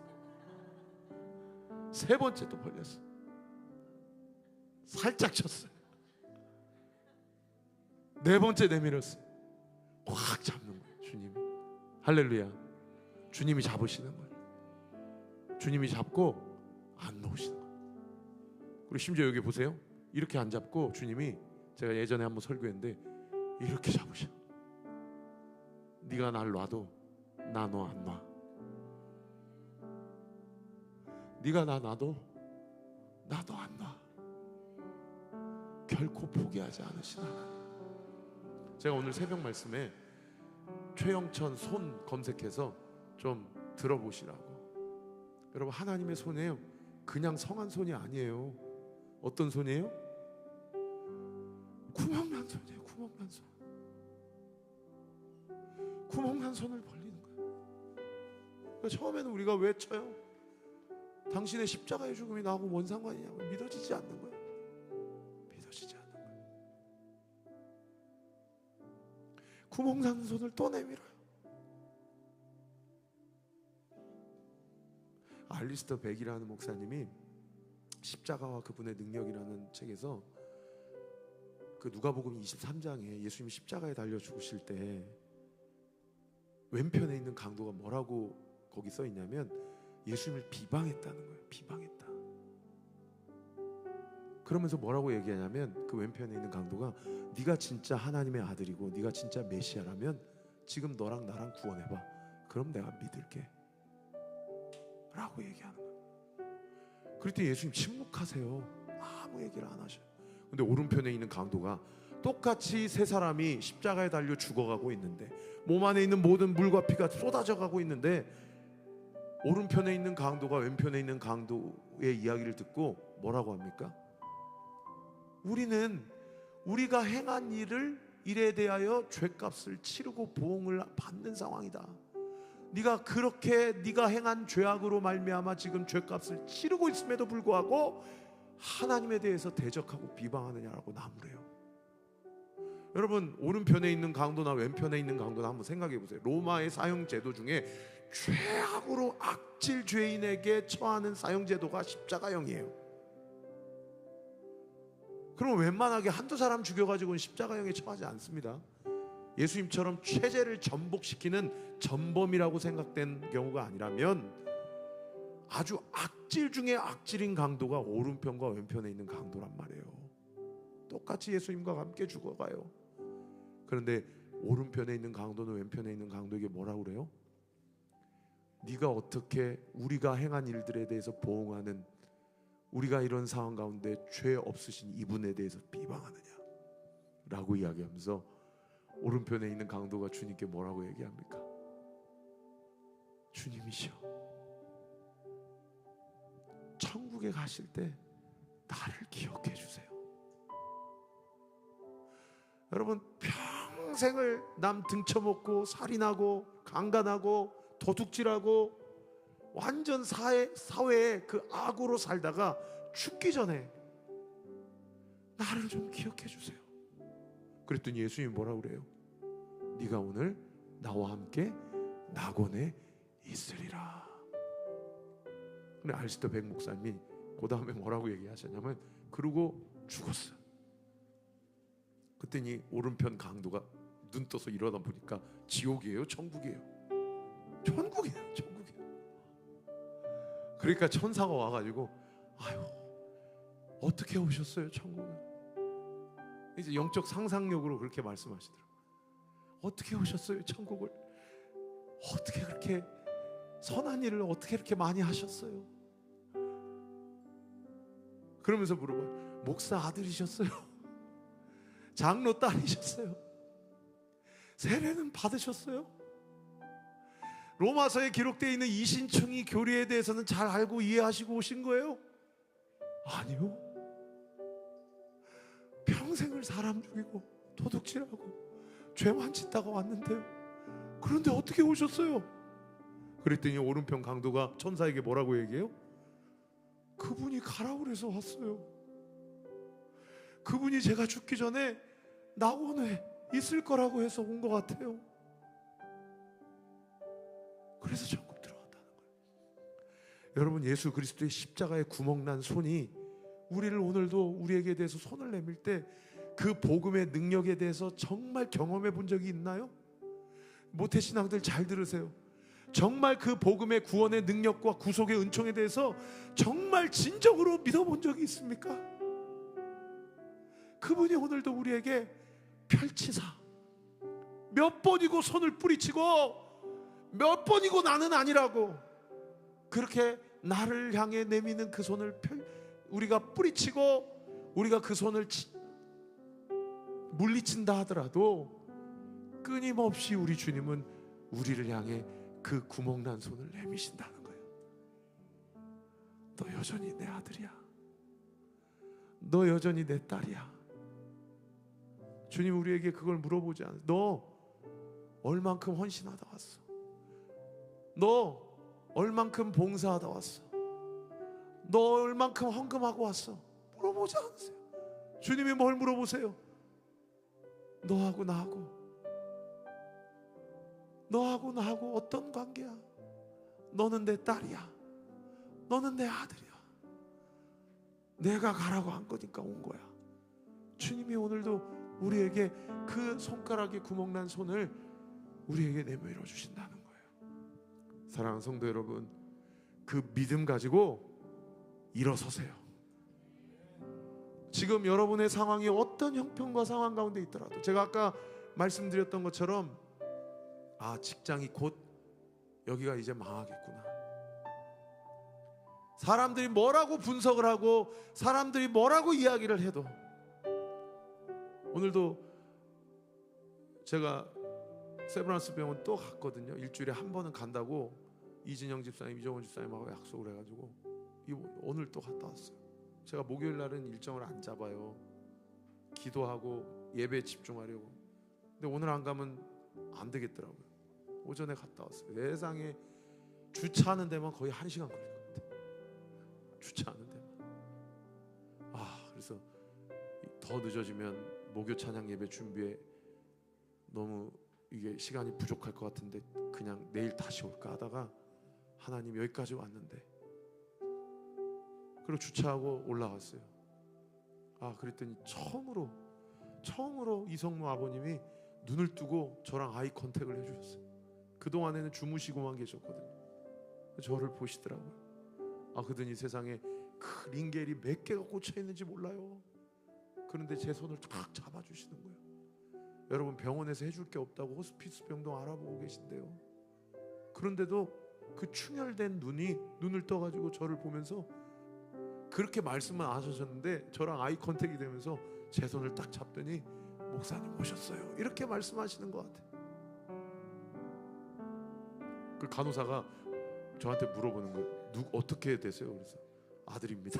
세 번째 또 벌렸어. 살짝 쳤어요. 네 번째 내밀었어요. 확 잡는 거예요. 주님이. 할렐루야. 주님이 잡으시는 거예요. 주님이 잡고 안 놓으시는 거예요. 그리고 심지어 여기 보세요. 이렇게 안 잡고 주님이, 제가 예전에 한번 설교했는데 이렇게 잡으셔. 네가 날 놔도 나 너 안 놔. 네가 나 놔도 나 너 안 놔. 결코 포기하지 않으시는 하나님. 제가 오늘 새벽 말씀에 최영천 손 검색해서 좀 들어보시라고. 여러분, 하나님의 손에요, 그냥 성한 손이 아니에요. 어떤 손이에요? 구멍난 손이에요. 구멍난 손. 구멍난 손을 벌리는 거예요. 그러니까 처음에는 우리가 왜 쳐요? 당신의 십자가의 죽음이 나하고 뭔 상관이냐고. 믿어지지 않는 거예요. 믿어지지 않는 거예요. 구멍난 손을 또 내밀어요. 알리스터 백이라는 목사님이 십자가와 그분의 능력이라는 책에서 그 누가복음 23장에 예수님이 십자가에 달려 죽으실 때 왼편에 있는 강도가 뭐라고 거기 써 있냐면 예수님을 비방했다는 거예요. 비방했다. 그러면서 뭐라고 얘기하냐면 그 왼편에 있는 강도가 네가 진짜 하나님의 아들이고 네가 진짜 메시아라면 지금 너랑 나랑 구원해봐. 그럼 내가 믿을게 라고 얘기하는 거예요. 그럴 때 예수님 침묵하세요. 아무 얘기를 안 하셔요. 근데 오른편에 있는 강도가 똑같이 세 사람이 십자가에 달려 죽어가고 있는데 몸 안에 있는 모든 물과 피가 쏟아져 가고 있는데 오른편에 있는 강도가 왼편에 있는 강도의 이야기를 듣고 뭐라고 합니까? 우리는 우리가 행한 일에 대하여 죄값을 치르고 보응을 받는 상황이다. 네가 그렇게 네가 행한 죄악으로 말미암아 지금 죄값을 치르고 있음에도 불구하고 하나님에 대해서 대적하고 비방하느냐라고 나무래요. 여러분, 오른편에 있는 강도나 왼편에 있는 강도나 한번 생각해 보세요. 로마의 사형 제도 중에 죄악으로 악질 죄인에게 처하는 사형 제도가 십자가형이에요. 그럼 웬만하게 한두 사람 죽여가지고는 십자가형에 처하지 않습니다. 예수님처럼 최죄를 전복시키는 전범이라고 생각된 경우가 아니라면 아주 악질 중에 악질인 강도가 오른편과 왼편에 있는 강도란 말이에요. 똑같이 예수님과 함께 죽어가요. 그런데 오른편에 있는 강도는 왼편에 있는 강도에게 뭐라고 그래요? 네가 어떻게 우리가 행한 일들에 대해서 보응하는, 우리가 이런 상황 가운데 죄 없으신 이분에 대해서 비방하느냐 라고 이야기하면서 오른편에 있는 강도가 주님께 뭐라고 얘기합니까? 주님이시여, 천국에 가실 때 나를 기억해 주세요. 여러분, 평생을 남 등쳐먹고 살인하고 강간하고 도둑질하고 완전 사회의 그 악으로 살다가 죽기 전에 나를 좀 기억해 주세요. 그랬더니 예수님이 뭐라고 그래요? 네가 오늘 나와 함께 낙원에 있으리라. 근데 알스터 백 목사님이 그 다음에 뭐라고 얘기하셨냐면, 그러고 죽었어요. 그랬더니 오른편 강도가 눈 떠서 일어나 보니까 지옥이에요, 천국이에요? 천국이에요, 천국이에요. 그러니까 천사가 와가지고, 아유, 어떻게 오셨어요, 천국을? 이제 영적 상상력으로 그렇게 말씀하시더라고요. 어떻게 오셨어요, 천국을? 어떻게 그렇게 선한 일을 어떻게 그렇게 많이 하셨어요? 그러면서 물어봐요. 목사 아들이셨어요? 장로 딸이셨어요? 세례는 받으셨어요? 로마서에 기록되어 있는 이신충이 교리에 대해서는 잘 알고 이해하시고 오신 거예요? 아니요. 평생을 사람 죽이고 도둑질하고 죄만 짓다가 왔는데요. 그런데 어떻게 오셨어요? 그랬더니 오른편 강도가 천사에게 뭐라고 얘기해요? 그분이 가라고 그래서 왔어요. 그분이 제가 죽기 전에 낙원에 있을 거라고 해서 온 것 같아요. 그래서 천국 들어갔다는 거예요. 여러분, 예수 그리스도의 십자가에 구멍난 손이 우리를 오늘도 우리에게 대해서 손을 내밀 때 그 복음의 능력에 대해서 정말 경험해 본 적이 있나요? 모태신앙들 잘 들으세요. 정말 그 복음의 구원의 능력과 구속의 은총에 대해서 정말 진정으로 믿어본 적이 있습니까? 그분이 오늘도 우리에게 펼치사 몇 번이고 손을 뿌리치고 몇 번이고 나는 아니라고 그렇게 나를 향해 내미는 그 손을 우리가 뿌리치고 우리가 그 손을 물리친다 하더라도 끊임없이 우리 주님은 우리를 향해 그 구멍난 손을 내미신다는 거예요. 너 여전히 내 아들이야. 너 여전히 내 딸이야. 주님 우리에게 그걸 물어보지 않아요. 너 얼만큼 헌신하다 왔어? 너 얼만큼 봉사하다 왔어? 너 얼만큼 헌금하고 왔어? 물어보지 않으세요. 주님이 뭘 물어보세요? 너하고 나하고 어떤 관계야? 너는 내 딸이야. 너는 내 아들이야. 내가 가라고 한 거니까 온 거야. 주님이 오늘도 우리에게 그 손가락에 구멍난 손을 우리에게 내밀어 주신다는 거예요. 사랑하는 성도 여러분, 그 믿음 가지고 일어서세요. 지금 여러분의 상황이 어떤 형편과 상황 가운데 있더라도, 제가 아까 말씀드렸던 것처럼 직장이 곧 여기가 이제 망하겠구나. 사람들이 뭐라고 분석을 하고 사람들이 뭐라고 이야기를 해도, 오늘도 제가 세브란스 병원 또 갔거든요. 일주일에 한 번은 간다고 이진영 집사님, 이정원 집사님하고 약속을 해가지고 오늘 또 갔다 왔어요. 제가 목요일 날은 일정을 안 잡아요. 기도하고 예배에 집중하려고. 근데 오늘 안 가면 안 되겠더라고요. 오전에 갔다 왔어요. 세상에 주차하는 데만 거의 1시간 걸릴 것 같아요. 주차하는 데만. 그래서 더 늦어지면 목요 찬양 예배 준비에 너무 이게 시간이 부족할 것 같은데 그냥 내일 다시 올까 하다가 하나님 여기까지 왔는데, 그리고 주차하고 올라갔어요. 그랬더니 처음으로 이성무 아버님이 눈을 뜨고 저랑 아이 컨택을 해주셨어요. 그동안에는 주무시고만 계셨거든요. 저를 보시더라고요. 그러더니 세상에 그 링겔이 몇 개가 꽂혀 있는지 몰라요. 그런데 제 손을 탁 잡아주시는 거예요. 여러분 병원에서 해줄 게 없다고 호스피스 병동 알아보고 계신데요. 그런데도 그 충혈된 눈을 떠가지고 저를 보면서 그렇게 말씀만 안 하셨는데 저랑 아이 컨택이 되면서 제 손을 딱 잡더니 목사님 오셨어요 이렇게 말씀하시는 것 같아요. 그 간호사가 저한테 물어보는 거예요. 어떻게 되세요? 그래서 아들입니다.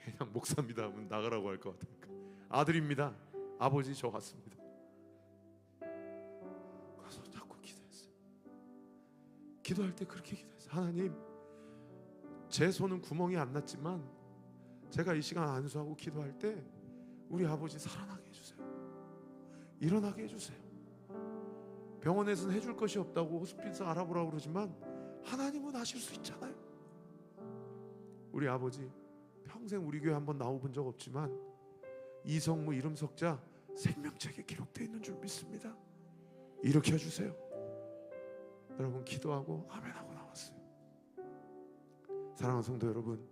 그냥 목사입니다 하면 나가라고 할 것 같으니까 아들입니다. 아버지 저 왔습니다. 가서 자꾸 기도했어요. 기도할 때 그렇게 기도했어요. 하나님, 제 손은 구멍이 안 났지만 제가 이 시간 안수하고 기도할 때 우리 아버지 살아나게 해주세요. 일어나게 해주세요. 병원에서는 해줄 것이 없다고 호스피스 알아보라고 그러지만 하나님은 하실 수 있잖아요. 우리 아버지 평생 우리 교회 한번 나와본 적 없지만 이성무 이름 석자 생명책에 기록되어 있는 줄 믿습니다. 일으켜 주세요. 여러분 기도하고 아멘하고 나왔어요. 사랑하는 성도 여러분,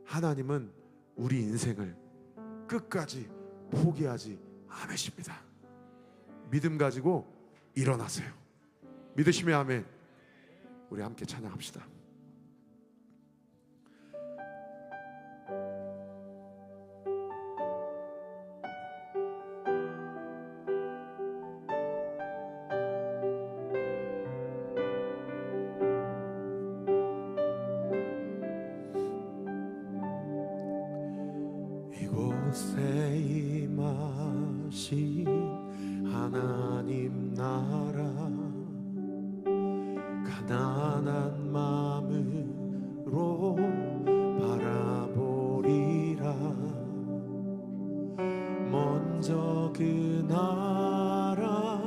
하나님은 우리 인생을 끝까지 포기하지 않으십니다. 믿음 가지고 일어나세요. 믿으시면 아멘. 우리 함께 찬양합시다. 이곳에 임하신 하나님 나라 가난한 마음으로 바라보리라. 먼저 그 나라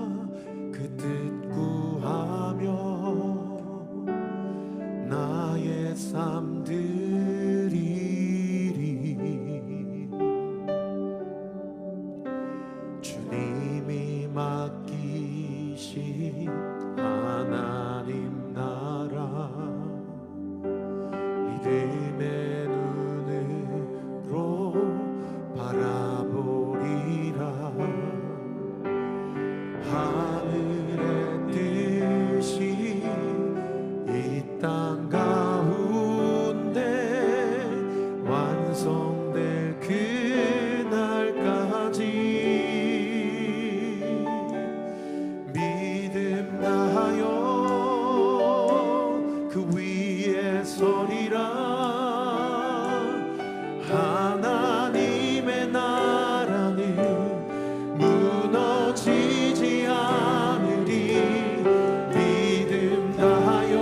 그 뜻 구하며 나의 삶 드리리. 주님이 맡기신 하나님 나라 믿음의 눈으로 바라보리라. 하늘의 뜻이 이 땅 가운데 완성될 그날까지 믿음 다하여 그 위에 서리라. 하나님의 나라는 무너지지 않으리. 믿음 다하여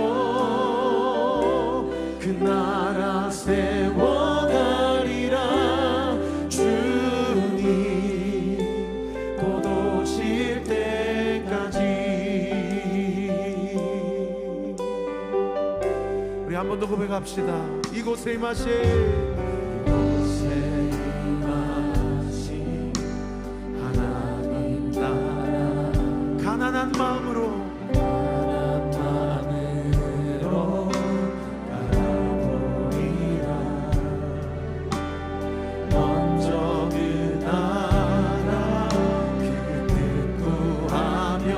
그 나라 세워가리라. 주님 곧 오실 때까지. 우리 한 번 더 고백합시다. 이곳에 임하신 하나님 나라 가난한 마음으로 바라보리라. 먼저 그 나라 그 뜻 구하며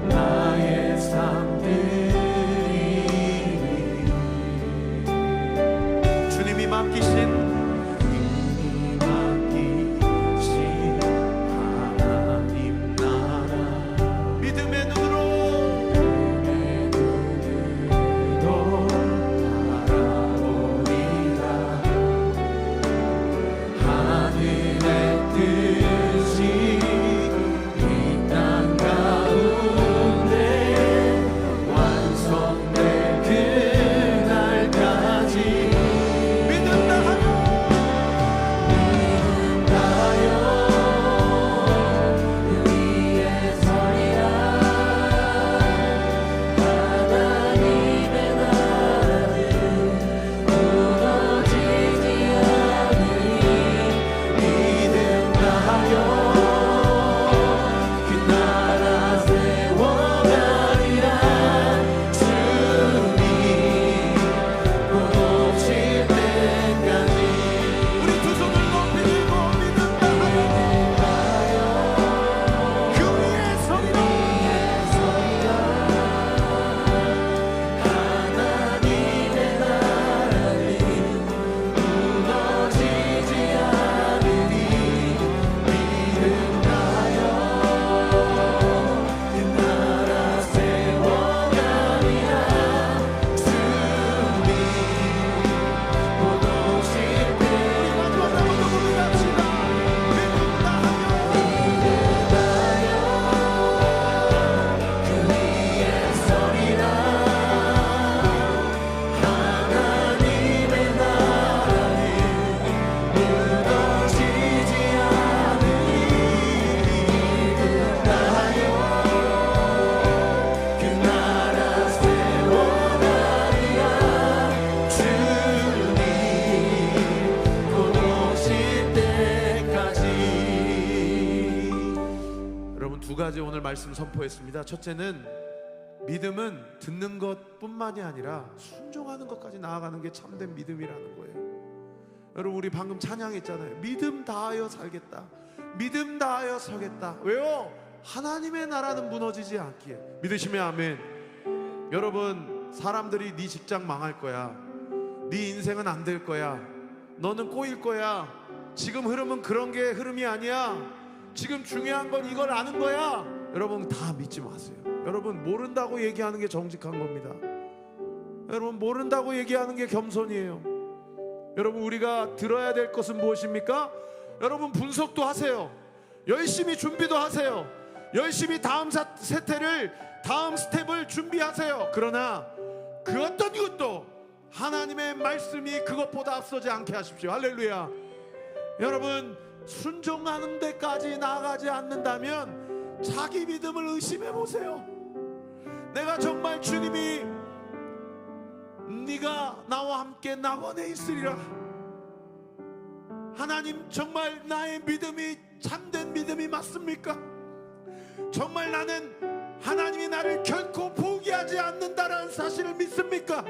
나의 삶 주님이 맡기신 하나님 나라 믿음의 눈으로 바라보리라. 하늘의 뜻이 이 땅 가운데 완성될 그날까지 믿음 다하며 가지 오늘 말씀 선포했습니다. 첫째는 믿음은 듣는 것뿐만이 아니라 순종하는 것까지 나아가는 게 참된 믿음이라는 거예요. 여러분, 우리 방금 찬양했잖아요. 믿음 다하여 살겠다, 믿음 다하여 서겠다. 왜요? 하나님의 나라는 무너지지 않기에. 믿으시면 아멘. 여러분, 사람들이 네 직장 망할 거야, 네 인생은 안 될 거야, 너는 꼬일 거야, 지금 흐름은 그런 게 흐름이 아니야, 지금 중요한 건 이걸 아는 거야, 여러분 다 믿지 마세요. 여러분, 모른다고 얘기하는 게 정직한 겁니다. 여러분, 모른다고 얘기하는 게 겸손이에요. 여러분, 우리가 들어야 될 것은 무엇입니까? 여러분, 분석도 하세요. 열심히 준비도 하세요. 열심히 다음 스텝을 준비하세요. 그러나 그 어떤 것도 하나님의 말씀이 그것보다 앞서지 않게 하십시오. 할렐루야. 여러분, 순종하는 데까지 나아가지 않는다면 자기 믿음을 의심해 보세요. 내가 정말 주님이 네가 나와 함께 낙원에 있으리라, 하나님, 정말 나의 믿음이 참된 믿음이 맞습니까? 정말 나는 하나님이 나를 결코 포기하지 않는다라는 사실을 믿습니까?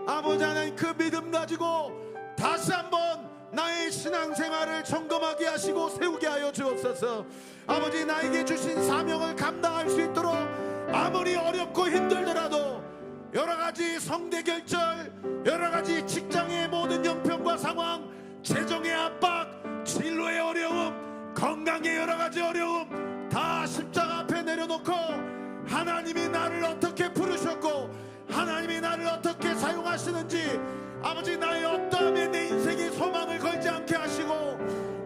아버지 하나님, 그 믿음 가지고 다시 한번 나의 신앙생활을 점검하게 하시고 세우게 하여 주옵소서. 아버지, 나에게 주신 사명을 감당할 수 있도록 아무리 어렵고 힘들더라도 여러가지 성대결절, 여러가지 직장의 모든 형편과 상황, 재정의 압박, 진로의 어려움, 건강의 여러가지 어려움 다 십자가 앞에 내려놓고 하나님이 나를 어떻게 부르셨고 하나님이 나를 어떻게 사용하시는지, 아버지, 나의 어떠함에 내 인생에 소망을 걸지 않게 하시고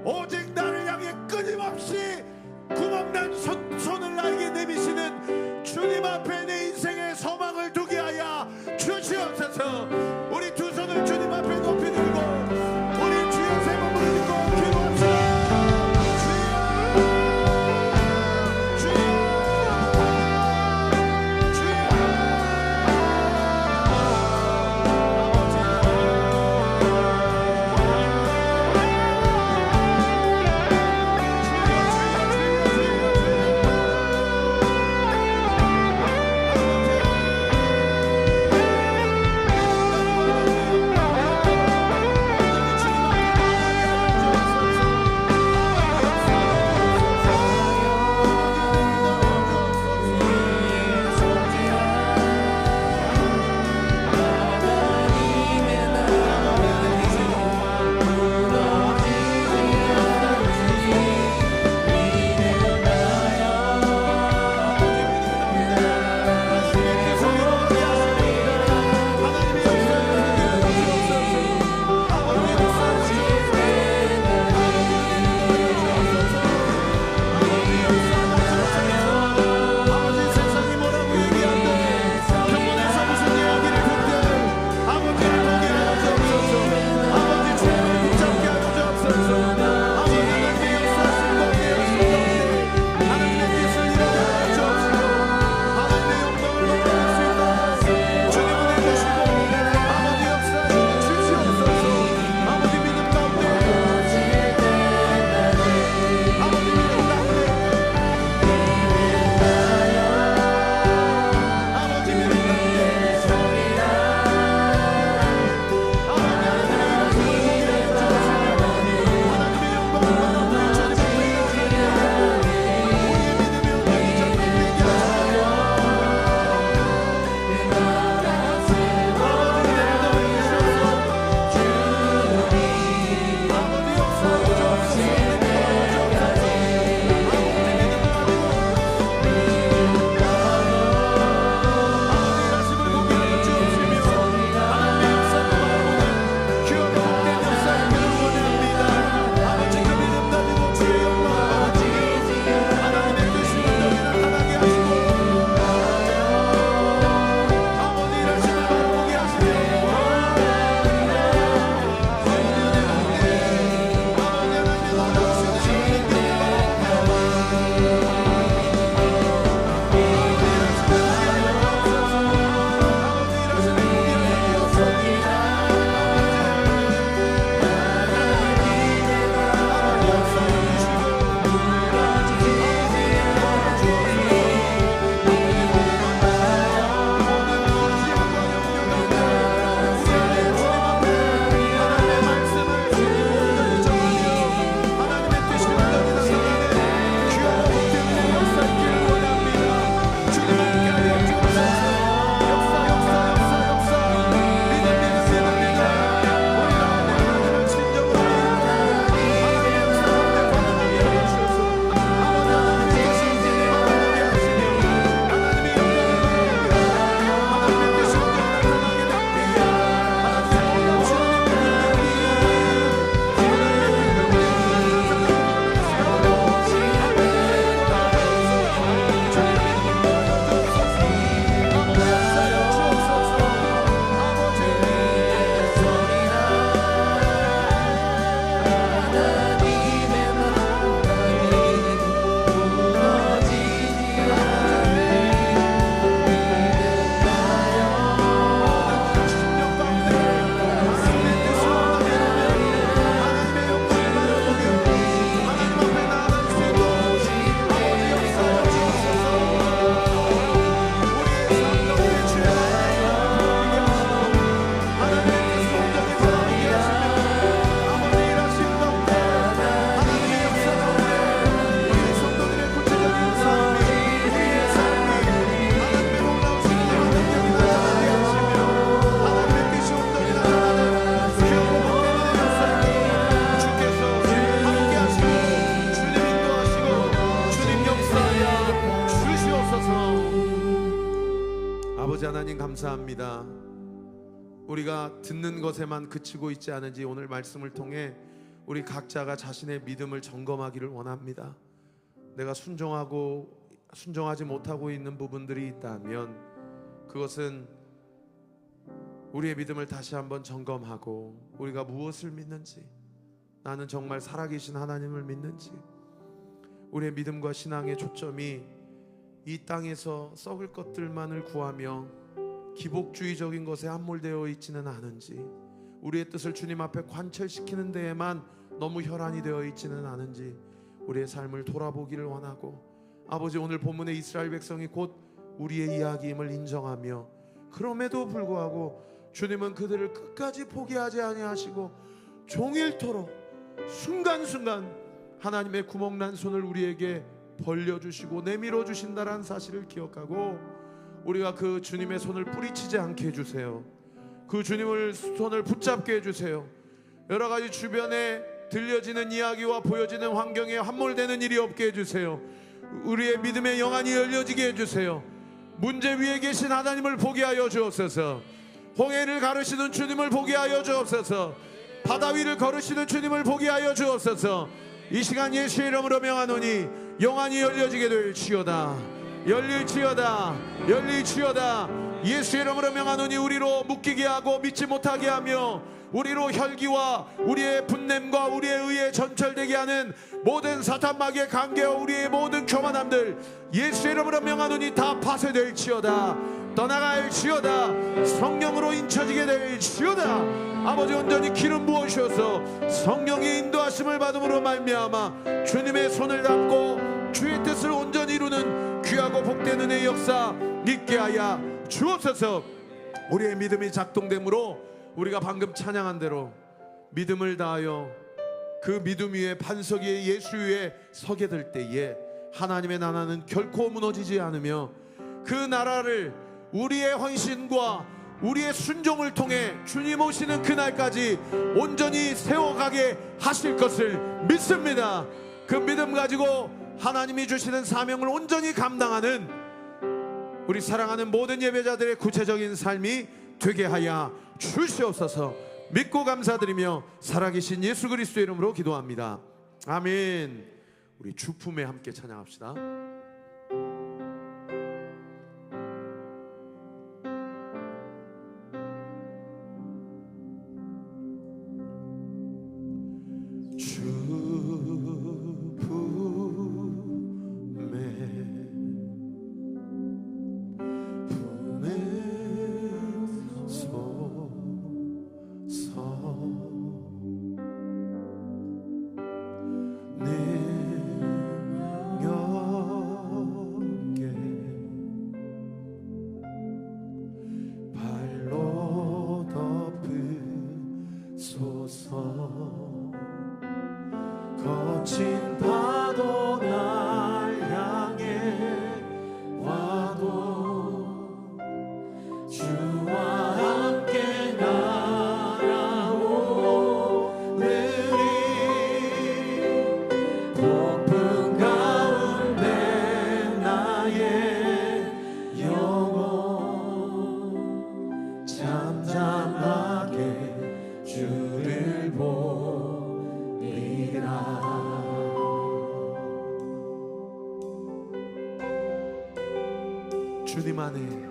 오직 나를 향해 끊임없이 구멍난 손을 나에게 내미시는 주님 앞에 내 인생의 소망을 두게 하여 주시옵소서. 우리 두 손을 주님 앞에 높이 들고 우리 주여 세 번 부르고 기도합시다. 감사합니다. 우리가 듣는 것에만 그치고 있지 않은지 오늘 말씀을 통해 우리 각자가 자신의 믿음을 점검하기를 원합니다. 내가 순종하지 못하고 있는 부분들이 있다면 그것은 우리의 믿음을 다시 한번 점검하고 우리가 무엇을 믿는지, 나는 정말 살아계신 하나님을 믿는지, 우리의 믿음과 신앙의 초점이 이 땅에서 썩을 것들만을 구하며 기복주의적인 것에 함몰되어 있지는 않은지, 우리의 뜻을 주님 앞에 관철시키는 데에만 너무 혈안이 되어 있지는 않은지 우리의 삶을 돌아보기를 원하고, 아버지, 오늘 본문의 이스라엘 백성이 곧 우리의 이야기임을 인정하며 그럼에도 불구하고 주님은 그들을 끝까지 포기하지 아니하시고 종일토록 순간순간 하나님의 구멍난 손을 우리에게 벌려주시고 내밀어 주신다는 사실을 기억하고 우리가 그 주님의 손을 뿌리치지 않게 해주세요. 그 주님을 손을 붙잡게 해주세요. 여러 가지 주변에 들려지는 이야기와 보여지는 환경에 함몰되는 일이 없게 해주세요. 우리의 믿음의 영안이 열려지게 해주세요. 문제 위에 계신 하나님을 보게 하여 주옵소서. 홍해를 가르시는 주님을 보게 하여 주옵소서. 바다 위를 걸으시는 주님을 보게 하여 주옵소서. 이 시간 예수의 이름으로 명하노니 영안이 열려지게 될지어다. 열릴지어다. 열릴지어다. 예수의 이름으로 명하노니 우리로 묶이게 하고 믿지 못하게 하며 우리로 혈기와 우리의 분냄과 우리의 의에 전철되게 하는 모든 사탄마귀의 관계와 우리의 모든 교만함들 예수의 이름으로 명하노니 다 파쇄될지어다. 떠나갈지어다. 성령으로 인쳐지게 될지어다. 아버지, 온전히 기름 부으셔서 성령의 인도하심을 받음으로 말미암아 주님의 손을 잡고 주의 뜻을 온전히 이루는 귀하고 복된 은혜의 역사 있게 하여 주옵소서. 우리의 믿음이 작동됨으로 우리가 방금 찬양한 대로 믿음을 다하여 그 믿음 위에 반석 위에 예수 위에 서게 될 때에 하나님의 나라는 결코 무너지지 않으며 그 나라를 우리의 헌신과 우리의 순종을 통해 주님 오시는 그날까지 온전히 세워가게 하실 것을 믿습니다. 그 믿음 가지고 하나님이 주시는 사명을 온전히 감당하는 우리 사랑하는 모든 예배자들의 구체적인 삶이 되게 하여 주시옵소서. 믿고 감사드리며 살아계신 예수 그리스도의 이름으로 기도합니다. 아멘. 우리 주품에 함께 찬양합시다. 거친 파도 날 향해 와도 주와 함께 날아오르리. 폭풍 가운데 나의 영혼 잠잠하게 주를 보리라. 주님 안에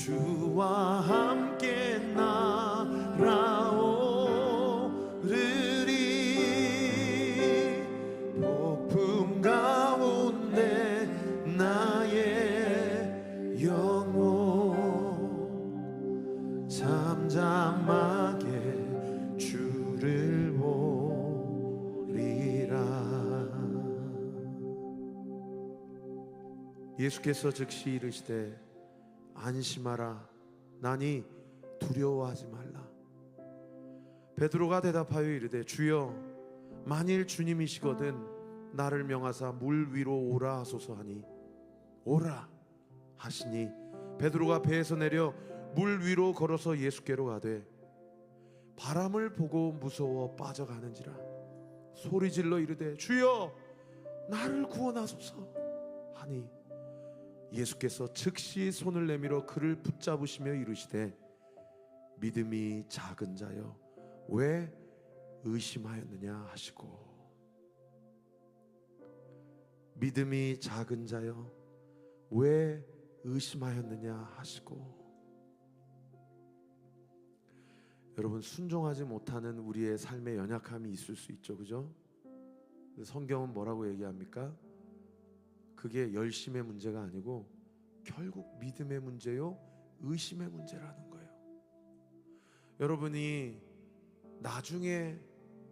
주와 함께 날아오르리 폭풍 가운데 나의 영혼 잠잠하게 주를 보리라. 예수께서 즉시 이르시되 안심하라 나니 두려워하지 말라. 베드로가 대답하여 이르되 주여 만일 주님이시거든 나를 명하사 물 위로 오라 하소서 하니 오라 하시니 베드로가 배에서 내려 물 위로 걸어서 예수께로 가되 바람을 보고 무서워 빠져가는지라 소리질러 이르되 주여 나를 구원하소서 하니 예수께서 즉시 손을 내밀어 그를 붙잡으시며 이르시되 믿음이 작은 자여 왜 의심하였느냐 하시고 믿음이 작은 자여 왜 의심하였느냐 하시고. 여러분 순종하지 못하는 우리의 삶의 연약함이 있을 수 있죠, 그죠? 성경은 뭐라고 얘기합니까? 그게 열심의 문제가 아니고 결국 믿음의 문제요 의심의 문제라는 거예요. 여러분이 나중에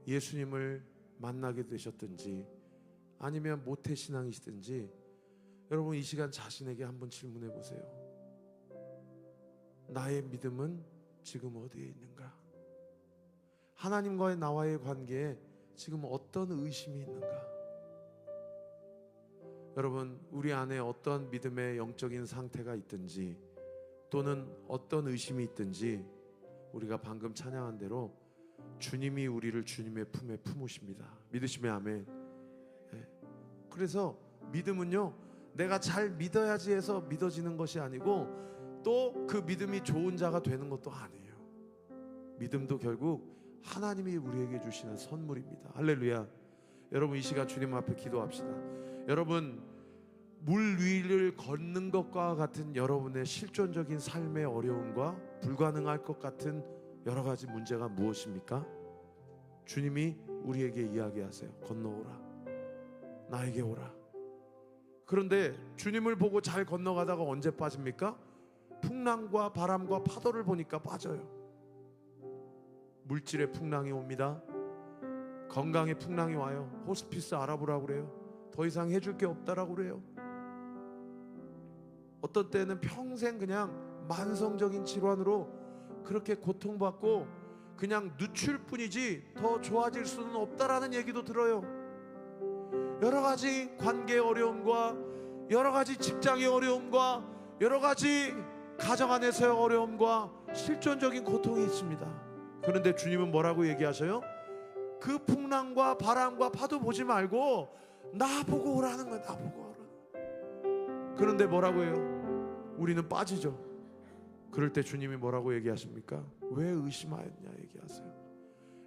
예수님을 만나게 되셨든지 아니면 모태신앙이시든지 여러분 이 시간 자신에게 한번 질문해 보세요. 나의 믿음은 지금 어디에 있는가? 하나님과의 나와의 관계에 지금 어떤 의심이 있는가? 여러분 우리 안에 어떤 믿음의 영적인 상태가 있든지 또는 어떤 의심이 있든지 우리가 방금 찬양한 대로 주님이 우리를 주님의 품에 품으십니다. 믿으시면 아멘. 네. 그래서 믿음은요 내가 잘 믿어야지 해서 믿어지는 것이 아니고 또 그 믿음이 좋은 자가 되는 것도 아니에요. 믿음도 결국 하나님이 우리에게 주시는 선물입니다. 할렐루야. 여러분 이 시간 주님 앞에 기도합시다. 여러분 물 위를 걷는 것과 같은 여러분의 실존적인 삶의 어려움과 불가능할 것 같은 여러 가지 문제가 무엇입니까? 주님이 우리에게 이야기하세요. 건너오라. 나에게 오라. 그런데 주님을 보고 잘 건너가다가 언제 빠집니까? 풍랑과 바람과 파도를 보니까 빠져요. 물질의 풍랑이 옵니다. 건강의 풍랑이 와요. 호스피스 알아보라고 그래요. 더 이상 해줄 게 없다라고 그래요. 어떤 때는 평생 그냥 만성적인 질환으로 그렇게 고통받고 그냥 늦출 뿐이지 더 좋아질 수는 없다라는 얘기도 들어요. 여러 가지 관계의 어려움과 여러 가지 직장의 어려움과 여러 가지 가정 안에서의 어려움과 실존적인 고통이 있습니다. 그런데 주님은 뭐라고 얘기하셔요? 그 풍랑과 바람과 파도 보지 말고 나 보고 오라는 거야. 나 보고 오라. 그런데 뭐라고 해요? 우리는 빠지죠. 그럴 때 주님이 뭐라고 얘기하십니까? 왜 의심하였냐 얘기하세요.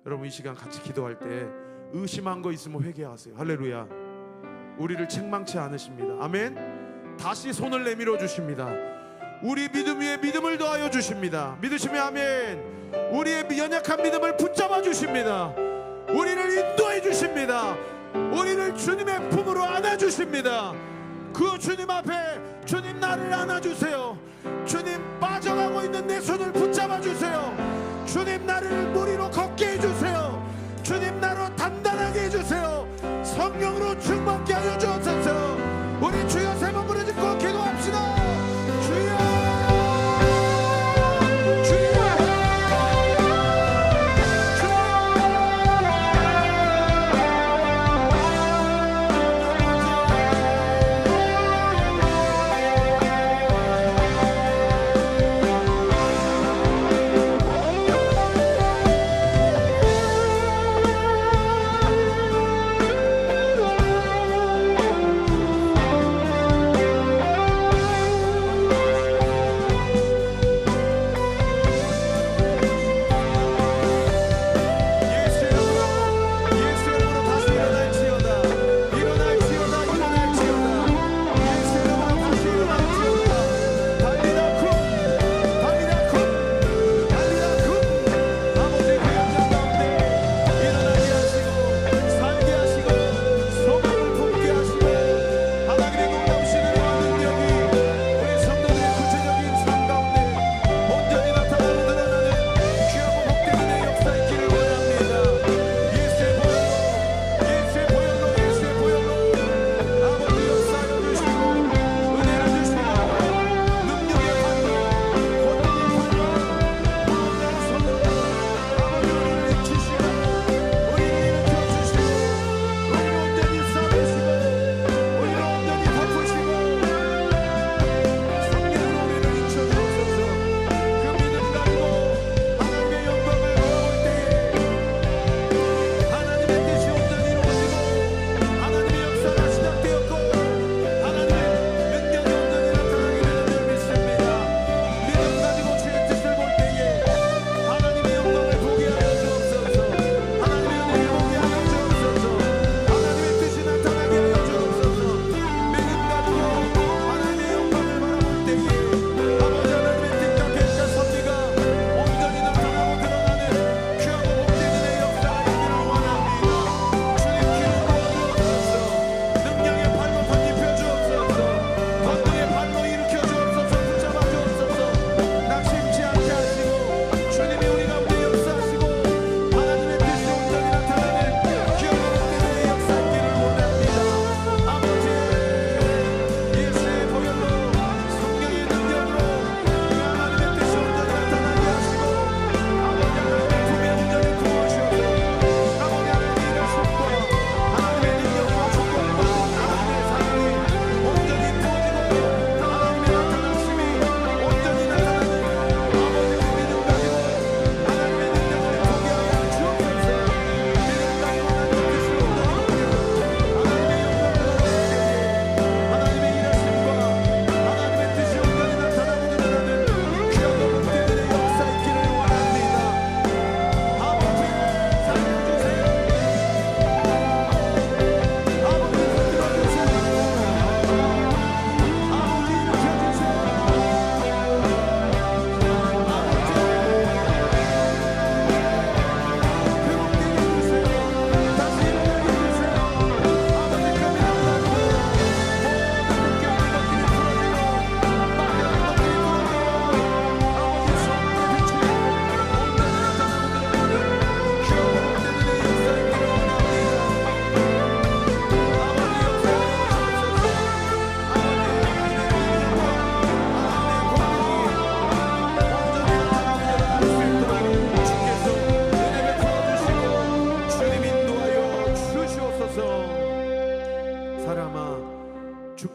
여러분 이 시간 같이 기도할 때 의심한 거 있으면 회개하세요. 할렐루야. 우리를 책망치 않으십니다. 아멘. 다시 손을 내밀어 주십니다. 우리 믿음 위에 믿음을 더하여 주십니다. 믿으시면 아멘. 우리의 연약한 믿음을 붙잡아 주십니다. 우리를 인도해 주십니다. 우리를 주님의 품으로 안아 주십니다. 그 주님 앞에 주님 나를 안아주세요. 주님 빠져가고 있는 내 손을 붙잡아 주세요. 주님 나를 물 위로 걷게 해주세요. 주님 나로 단단하게 해주세요. 성령으로 충만케 하여 주옵소서. 우리 주여 세 번 부르짖고 기도합시다. 주여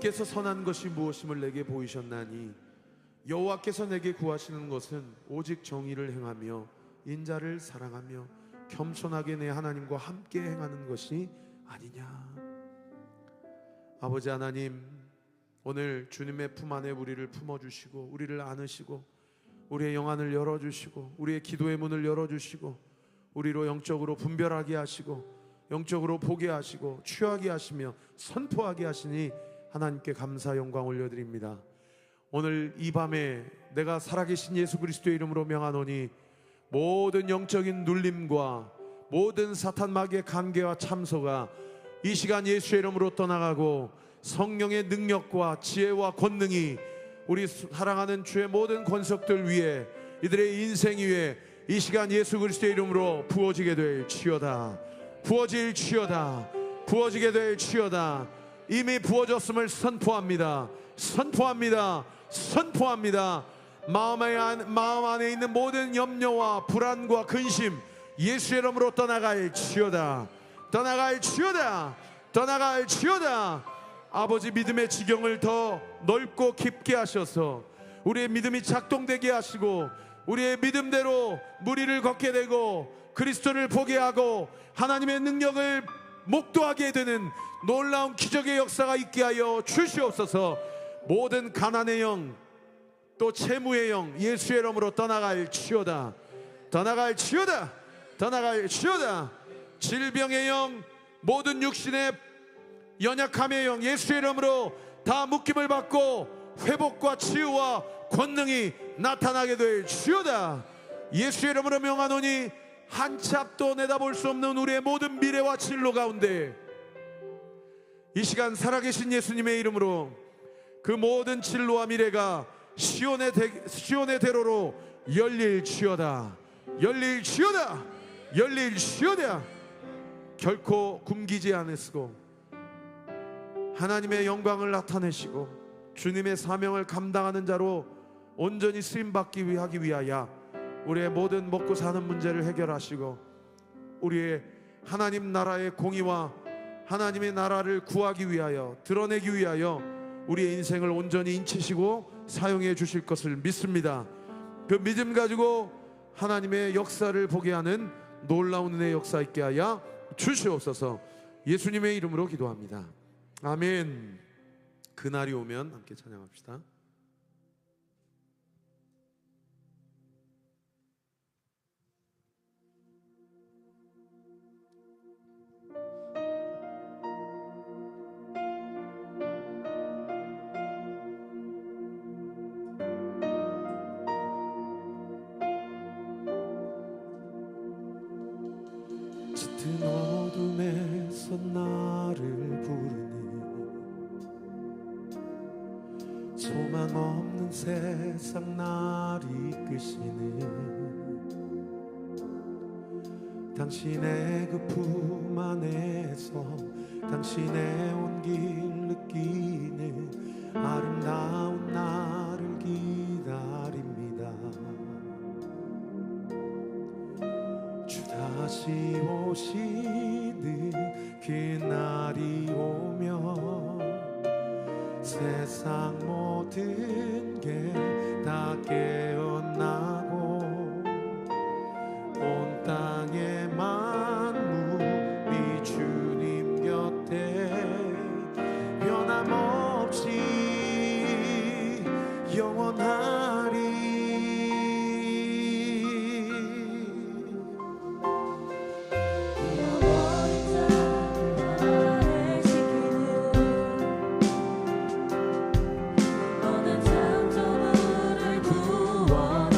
주께서 선한 것이 무엇임을 내게 보이셨나니 여호와께서 내게 구하시는 것은 오직 정의를 행하며 인자를 사랑하며 겸손하게 내 하나님과 함께 행하는 것이 아니냐. 아버지 하나님, 오늘 주님의 품 안에 우리를 품어주시고 우리를 안으시고 우리의 영안을 열어주시고 우리의 기도의 문을 열어주시고 우리로 영적으로 분별하게 하시고 영적으로 보게 하시고 취하게 하시며 선포하게 하시니 하나님께 감사 영광 올려드립니다. 오늘 이 밤에 내가 살아계신 예수 그리스도의 이름으로 명하노니 모든 영적인 눌림과 모든 사탄 마귀의 관계와 참소가 이 시간 예수의 이름으로 떠나가고 성령의 능력과 지혜와 권능이 우리 사랑하는 주의 모든 권속들 위에 이들의 인생 위에 이 시간 예수 그리스도의 이름으로 부어지게 될 치여다. 부어질 치여다. 부어지게 될 치여다. 이미 부어졌음을 선포합니다. 선포합니다. 선포합니다. 마음 안에 있는 모든 염려와 불안과 근심 예수의 이름으로 떠나갈 치여다. 떠나갈 치여다. 떠나갈 치여다. 아버지, 믿음의 지경을 더 넓고 깊게 하셔서 우리의 믿음이 작동되게 하시고 우리의 믿음대로 무리를 걷게 되고 그리스도를 보게 하고 하나님의 능력을 목도하게 되는 놀라운 기적의 역사가 있게 하여 주시옵소서. 모든 가난의 영, 또 채무의 영 예수의 이름으로 떠나갈 치여다. 떠나갈 치여다. 떠나갈 치여다. 질병의 영, 모든 육신의 연약함의 영 예수의 이름으로 다 묶임을 받고 회복과 치유와 권능이 나타나게 될 치여다. 예수의 이름으로 명하노니 한치 앞도 내다볼 수 없는 우리의 모든 미래와 진로 가운데 이 시간 살아계신 예수님의 이름으로 그 모든 진로와 미래가 시온의 대로로 열릴 치여다. 열릴 치여다. 열릴 치여다. 결코 굶기지 않으시고 하나님의 영광을 나타내시고 주님의 사명을 감당하는 자로 온전히 쓰임받기 위하여 우리의 모든 먹고 사는 문제를 해결하시고 우리의 하나님 나라의 공의와 하나님의 나라를 구하기 위하여 드러내기 위하여 우리의 인생을 온전히 인치시고 사용해 주실 것을 믿습니다. 그 믿음 가지고 하나님의 역사를 보게 하는 놀라운 은혜의 역사 있게 하여 주시옵소서. 예수님의 이름으로 기도합니다. 아멘. 그날이 오면 함께 찬양합시다. 짙은 어둠에서 나를 부르니 소망 없는 세상 날 이끄시는 당신의 그 품 안에서 당신의 온길 느끼는 아름다운 나를 기다립니다. 주 다시 오시는 그날이 오면 세상 모든 게 다 깨어나고 온 땅의 만물이 주님 곁에 변함없이 영원하리. 모든 창조물을 구원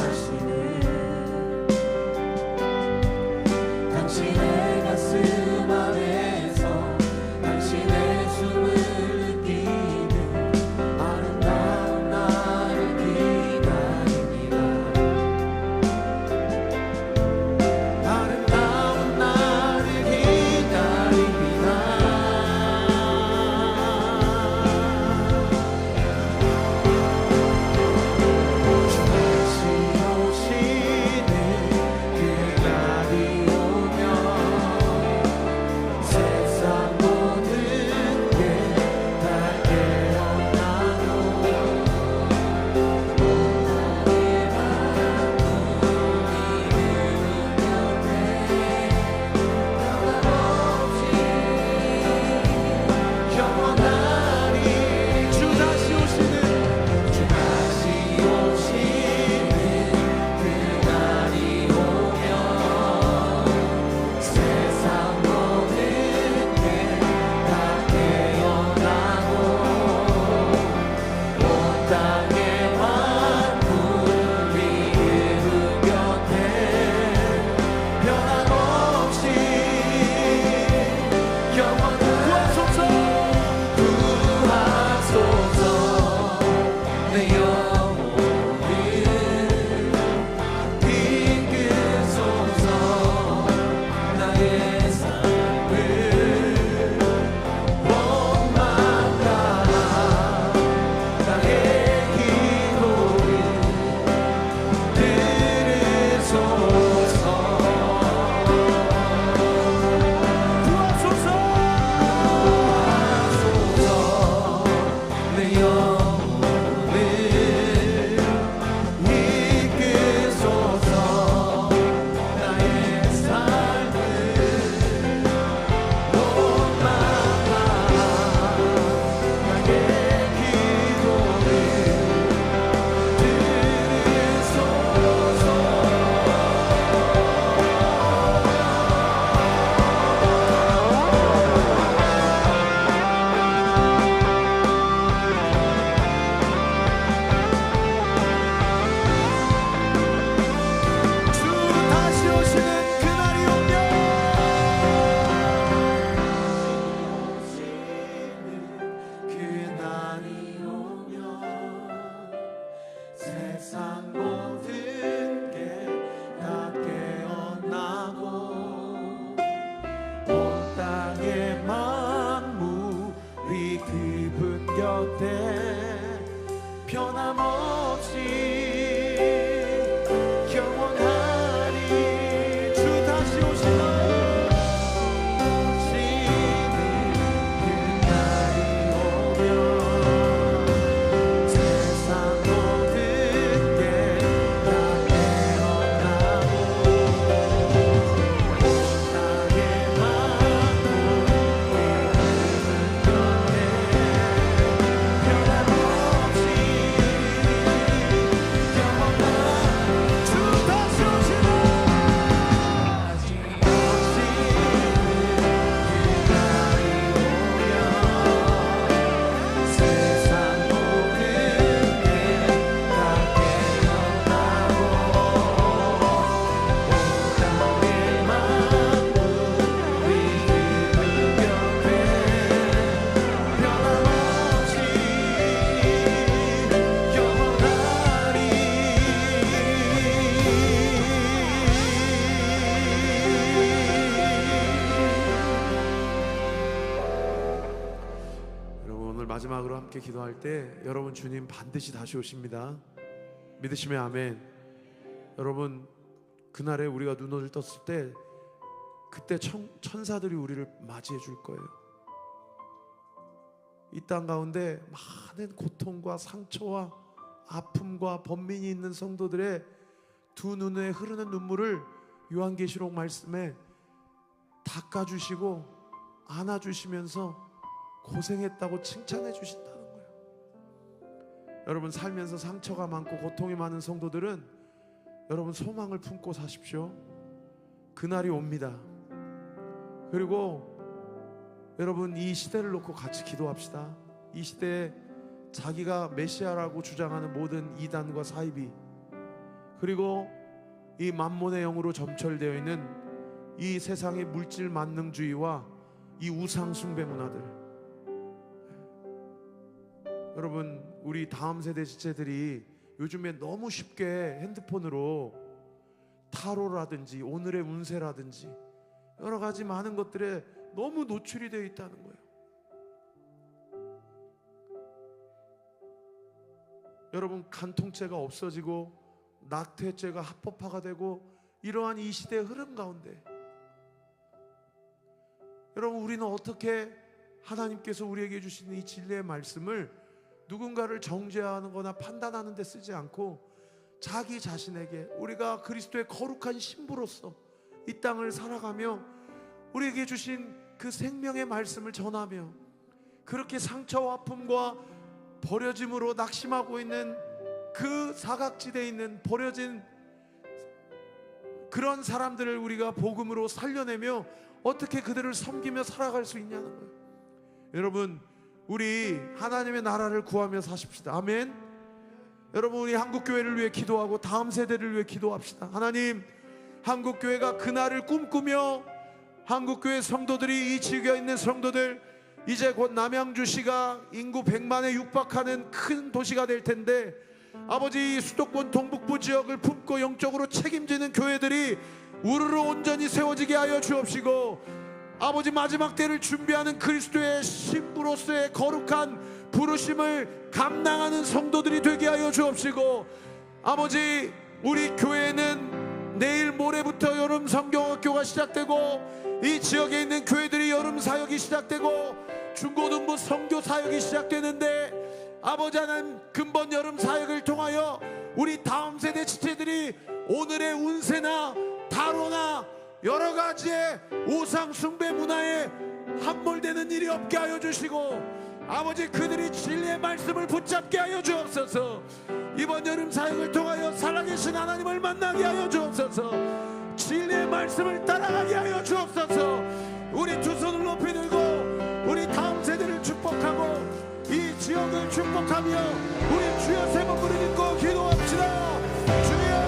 마지막으로 함께 기도할 때 여러분, 주님 반드시 다시 오십니다. 믿으시면 아멘. 여러분, 그날에 우리가 눈을 떴을 때 그때 천사들이 우리를 맞이해 줄 거예요. 이 땅 가운데 많은 고통과 상처와 아픔과 번민이 있는 성도들의 두 눈에 흐르는 눈물을 요한계시록 말씀에 닦아주시고 안아주시면서 고생했다고 칭찬해 주신다는 거예요. 여러분, 살면서 상처가 많고 고통이 많은 성도들은 여러분 소망을 품고 사십시오. 그날이 옵니다. 그리고 여러분, 이 시대를 놓고 같이 기도합시다. 이 시대에 자기가 메시아라고 주장하는 모든 이단과 사이비, 그리고 이 만몬의 영으로 점철되어 있는 이 세상의 물질 만능주의와 이 우상 숭배 문화들, 여러분, 우리 다음 세대 지체들이 요즘에 너무 쉽게 핸드폰으로 타로라든지 오늘의 운세라든지 여러 가지 많은 것들에 너무 노출이 되어 있다는 거예요. 여러분, 간통죄가 없어지고 낙태죄가 합법화가 되고 이러한 이 시대의 흐름 가운데 여러분, 우리는 어떻게 하나님께서 우리에게 주신 이 진리의 말씀을 누군가를 정죄하는 거나 판단하는 데 쓰지 않고 자기 자신에게 우리가 그리스도의 거룩한 신부로서 이 땅을 살아가며 우리에게 주신 그 생명의 말씀을 전하며, 그렇게 상처와 아픔과 버려짐으로 낙심하고 있는 그 사각지대에 있는 버려진 그런 사람들을 우리가 복음으로 살려내며 어떻게 그들을 섬기며 살아갈 수 있냐는 거예요. 여러분, 우리 하나님의 나라를 구하며 사십시다. 아멘. 여러분, 우리 한국교회를 위해 기도하고 다음 세대를 위해 기도합시다. 하나님, 한국교회가 그날을 꿈꾸며 한국교회 성도들이, 이 지역에 있는 성도들, 이제 곧 남양주시가 인구 100만에 육박하는 큰 도시가 될 텐데, 아버지, 수도권 동북부 지역을 품고 영적으로 책임지는 교회들이 우르르 온전히 세워지게 하여 주옵시고, 아버지, 마지막 때를 준비하는 그리스도의 신부로서의 거룩한 부르심을 감당하는 성도들이 되게 하여 주옵시고, 아버지, 우리 교회는 내일 모레부터 여름 성경학교가 시작되고 이 지역에 있는 교회들이 여름 사역이 시작되고 중고등부 선교 사역이 시작되는데, 아버지 하나님, 근본 여름 사역을 통하여 우리 다음 세대 지체들이 오늘의 운세나 타로나 여러 가지의 우상 숭배 문화에 함몰되는 일이 없게 하여 주시고, 아버지, 그들이 진리의 말씀을 붙잡게 하여 주옵소서. 이번 여름 사역을 통하여 살아계신 하나님을 만나게 하여 주옵소서. 진리의 말씀을 따라가게 하여 주옵소서. 우리 두 손을 높이 들고 우리 다음 세대를 축복하고 이 지역을 축복하며 우리 주여 세 번 부르짖고 기도합시다. 주여,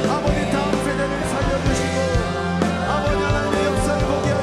아버지, 다음 세대를 살려주시고, 아버지 하나님의 역사를 보게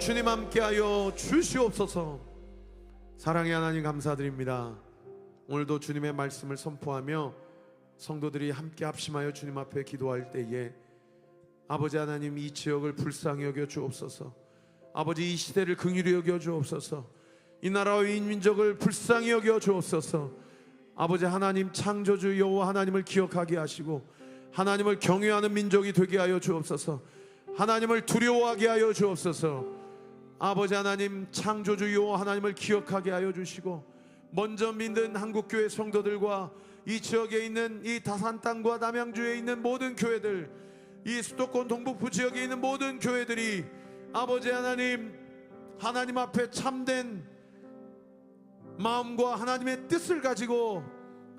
주님 함께하여 주시옵소서. 사랑의 하나님 감사드립니다. 오늘도 주님의 말씀을 선포하며 성도들이 함께 합심하여 주님 앞에 기도할 때에 아버지 하나님, 이 지역을 불쌍히 여겨 주옵소서. 아버지, 이 시대를 긍휼히 여겨 주옵소서. 이 나라와 이 민족을 불쌍히 여겨 주옵소서. 아버지 하나님, 창조주 여호와 하나님을 기억하게 하시고 하나님을 경외하는 민족이 되게 하여 주옵소서. 하나님을 두려워하게 하여 주옵소서. 아버지 하나님, 창조주 여호와 하나님을 기억하게 하여 주시고 먼저 믿는 한국교회 성도들과 이 지역에 있는 이 다산 땅과 남양주에 있는 모든 교회들, 이 수도권 동북부 지역에 있는 모든 교회들이 아버지 하나님, 하나님 앞에 참된 마음과 하나님의 뜻을 가지고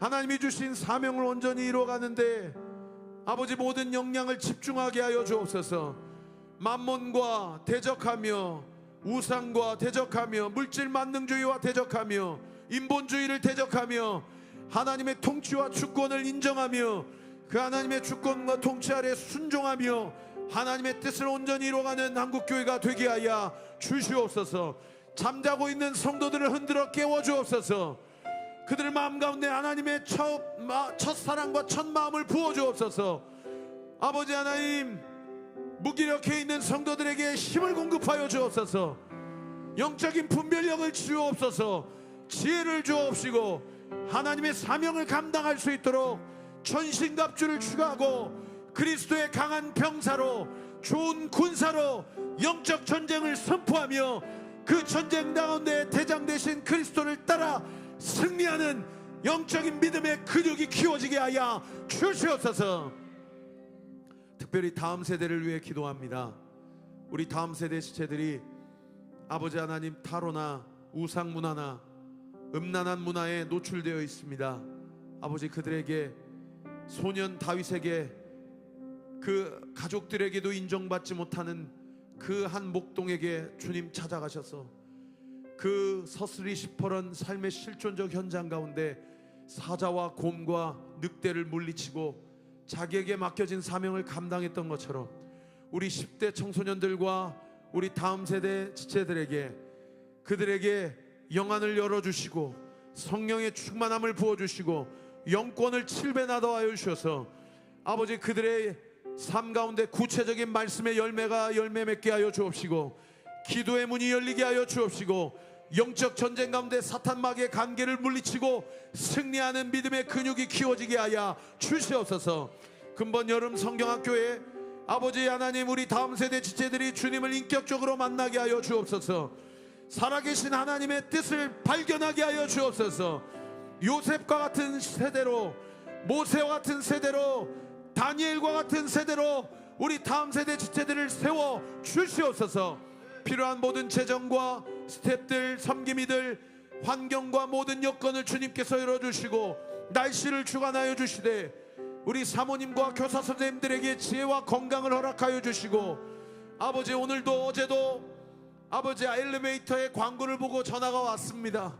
하나님이 주신 사명을 온전히 이루어가는데 아버지 모든 역량을 집중하게 하여 주옵소서. 만몬과 대적하며 우상과 대적하며 물질 만능주의와 대적하며 인본주의를 대적하며 하나님의 통치와 주권을 인정하며 그 하나님의 주권과 통치 아래 순종하며 하나님의 뜻을 온전히 이루어가는 한국교회가 되게 하여 주시옵소서. 잠자고 있는 성도들을 흔들어 깨워주옵소서. 그들 마음 가운데 하나님의 첫사랑과 첫마음을 부어주옵소서. 아버지 하나님, 무기력해 있는 성도들에게 힘을 공급하여 주옵소서. 영적인 분별력을 주옵소서. 지혜를 주옵시고 하나님의 사명을 감당할 수 있도록 전신갑주를 추구하고 그리스도의 강한 병사로, 좋은 군사로 영적 전쟁을 선포하며 그 전쟁 가운데 대장 되신 그리스도를 따라 승리하는 영적인 믿음의 근육이 키워지게 하여 주시옵소서. 특별히 다음 세대를 위해 기도합니다. 우리 다음 세대 지체들이 아버지 하나님, 타로나 우상문화나 음란한 문화에 노출되어 있습니다. 아버지, 그들에게, 소년 다윗에게, 그 가족들에게도 인정받지 못하는 그 한 목동에게 주님 찾아가셔서 그 서슬이 시퍼런 삶의 실존적 현장 가운데 사자와 곰과 늑대를 물리치고 자기에게 맡겨진 사명을 감당했던 것처럼 우리 10대 청소년들과 우리 다음 세대 지체들에게, 그들에게 영안을 열어주시고 성령의 충만함을 부어주시고 영권을 7배나 더하여 주셔서 아버지, 그들의 삶 가운데 구체적인 말씀의 열매가 열매 맺게 하여 주옵시고 기도의 문이 열리게 하여 주옵시고 영적 전쟁 가운데 사탄 마귀의 관계를 물리치고 승리하는 믿음의 근육이 키워지게 하여 주시옵소서. 근본 여름 성경학교에 아버지 하나님, 우리 다음 세대 지체들이 주님을 인격적으로 만나게 하여 주옵소서. 살아계신 하나님의 뜻을 발견하게 하여 주옵소서. 요셉과 같은 세대로, 모세와 같은 세대로, 다니엘과 같은 세대로 우리 다음 세대 지체들을 세워 주시옵소서. 필요한 모든 재정과 스태프들, 섬김이들, 환경과 모든 여건을 주님께서 열어주시고 날씨를 주관하여 주시되 우리 사모님과 교사 선생님들에게 지혜와 건강을 허락하여 주시고 아버지, 오늘도 어제도 아버지 엘리베이터에 광고를 보고 전화가 왔습니다.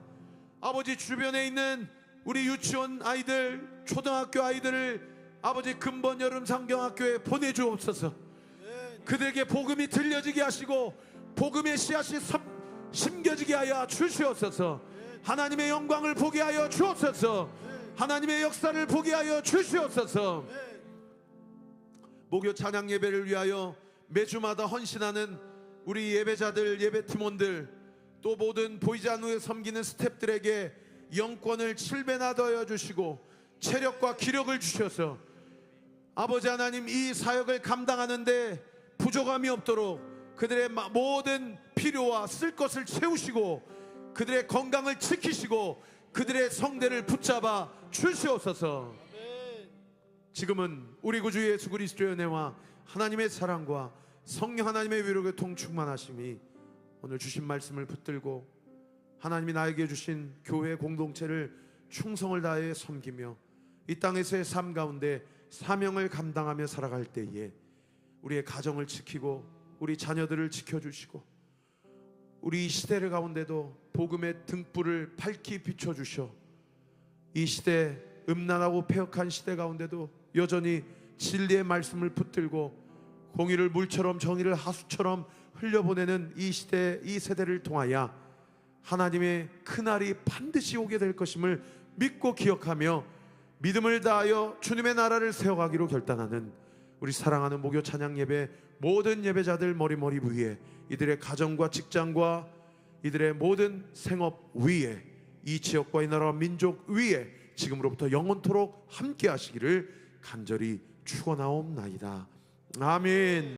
아버지, 주변에 있는 우리 유치원 아이들, 초등학교 아이들을 아버지 근본 여름 성경학교에 보내주옵소서. 그들에게 복음이 들려지게 하시고 복음의 씨앗이 심겨지게 하여 주시옵소서. 하나님의 영광을 보게 하여 주옵소서. 하나님의 역사를 보게 하여 주시옵소서. 목요 찬양 예배를 위하여 매주마다 헌신하는 우리 예배자들, 예배팀원들, 또 모든 보이지 않는 후에 섬기는 스태프들에게 영권을 7배나 더하여 주시고 체력과 기력을 주셔서 아버지 하나님, 이 사역을 감당하는데 부족함이 없도록 그들의 모든 필요와 쓸 것을 채우시고 그들의 건강을 지키시고 그들의 성대를 붙잡아 주시옵소서. 지금은 우리 구주 예수 그리스도의 은혜와 하나님의 사랑과 성령 하나님의 위로 교통 충만하심이 오늘 주신 말씀을 붙들고 하나님이 나에게 주신 교회 공동체를 충성을 다해 섬기며 이 땅에서의 삶 가운데 사명을 감당하며 살아갈 때에 우리의 가정을 지키고 우리 자녀들을 지켜주시고 우리 이 시대를 가운데도 복음의 등불을 밝히 비춰주셔 이 시대, 음란하고 폐역한 시대 가운데도 여전히 진리의 말씀을 붙들고 공의를 물처럼 정의를 하수처럼 흘려보내는 이 시대, 이 세대를 통하여 하나님의 그날이 반드시 오게 될 것임을 믿고 기억하며 믿음을 다하여 주님의 나라를 세워가기로 결단하는 우리 사랑하는 목요 찬양 예배 모든 예배자들 머리 위에, 이들의 가정과 직장과 이들의 모든 생업 위에, 이 지역과 이 나라와 민족 위에 지금으로부터 영원토록 함께 하시기를 간절히 축원하옵나이다. 아멘.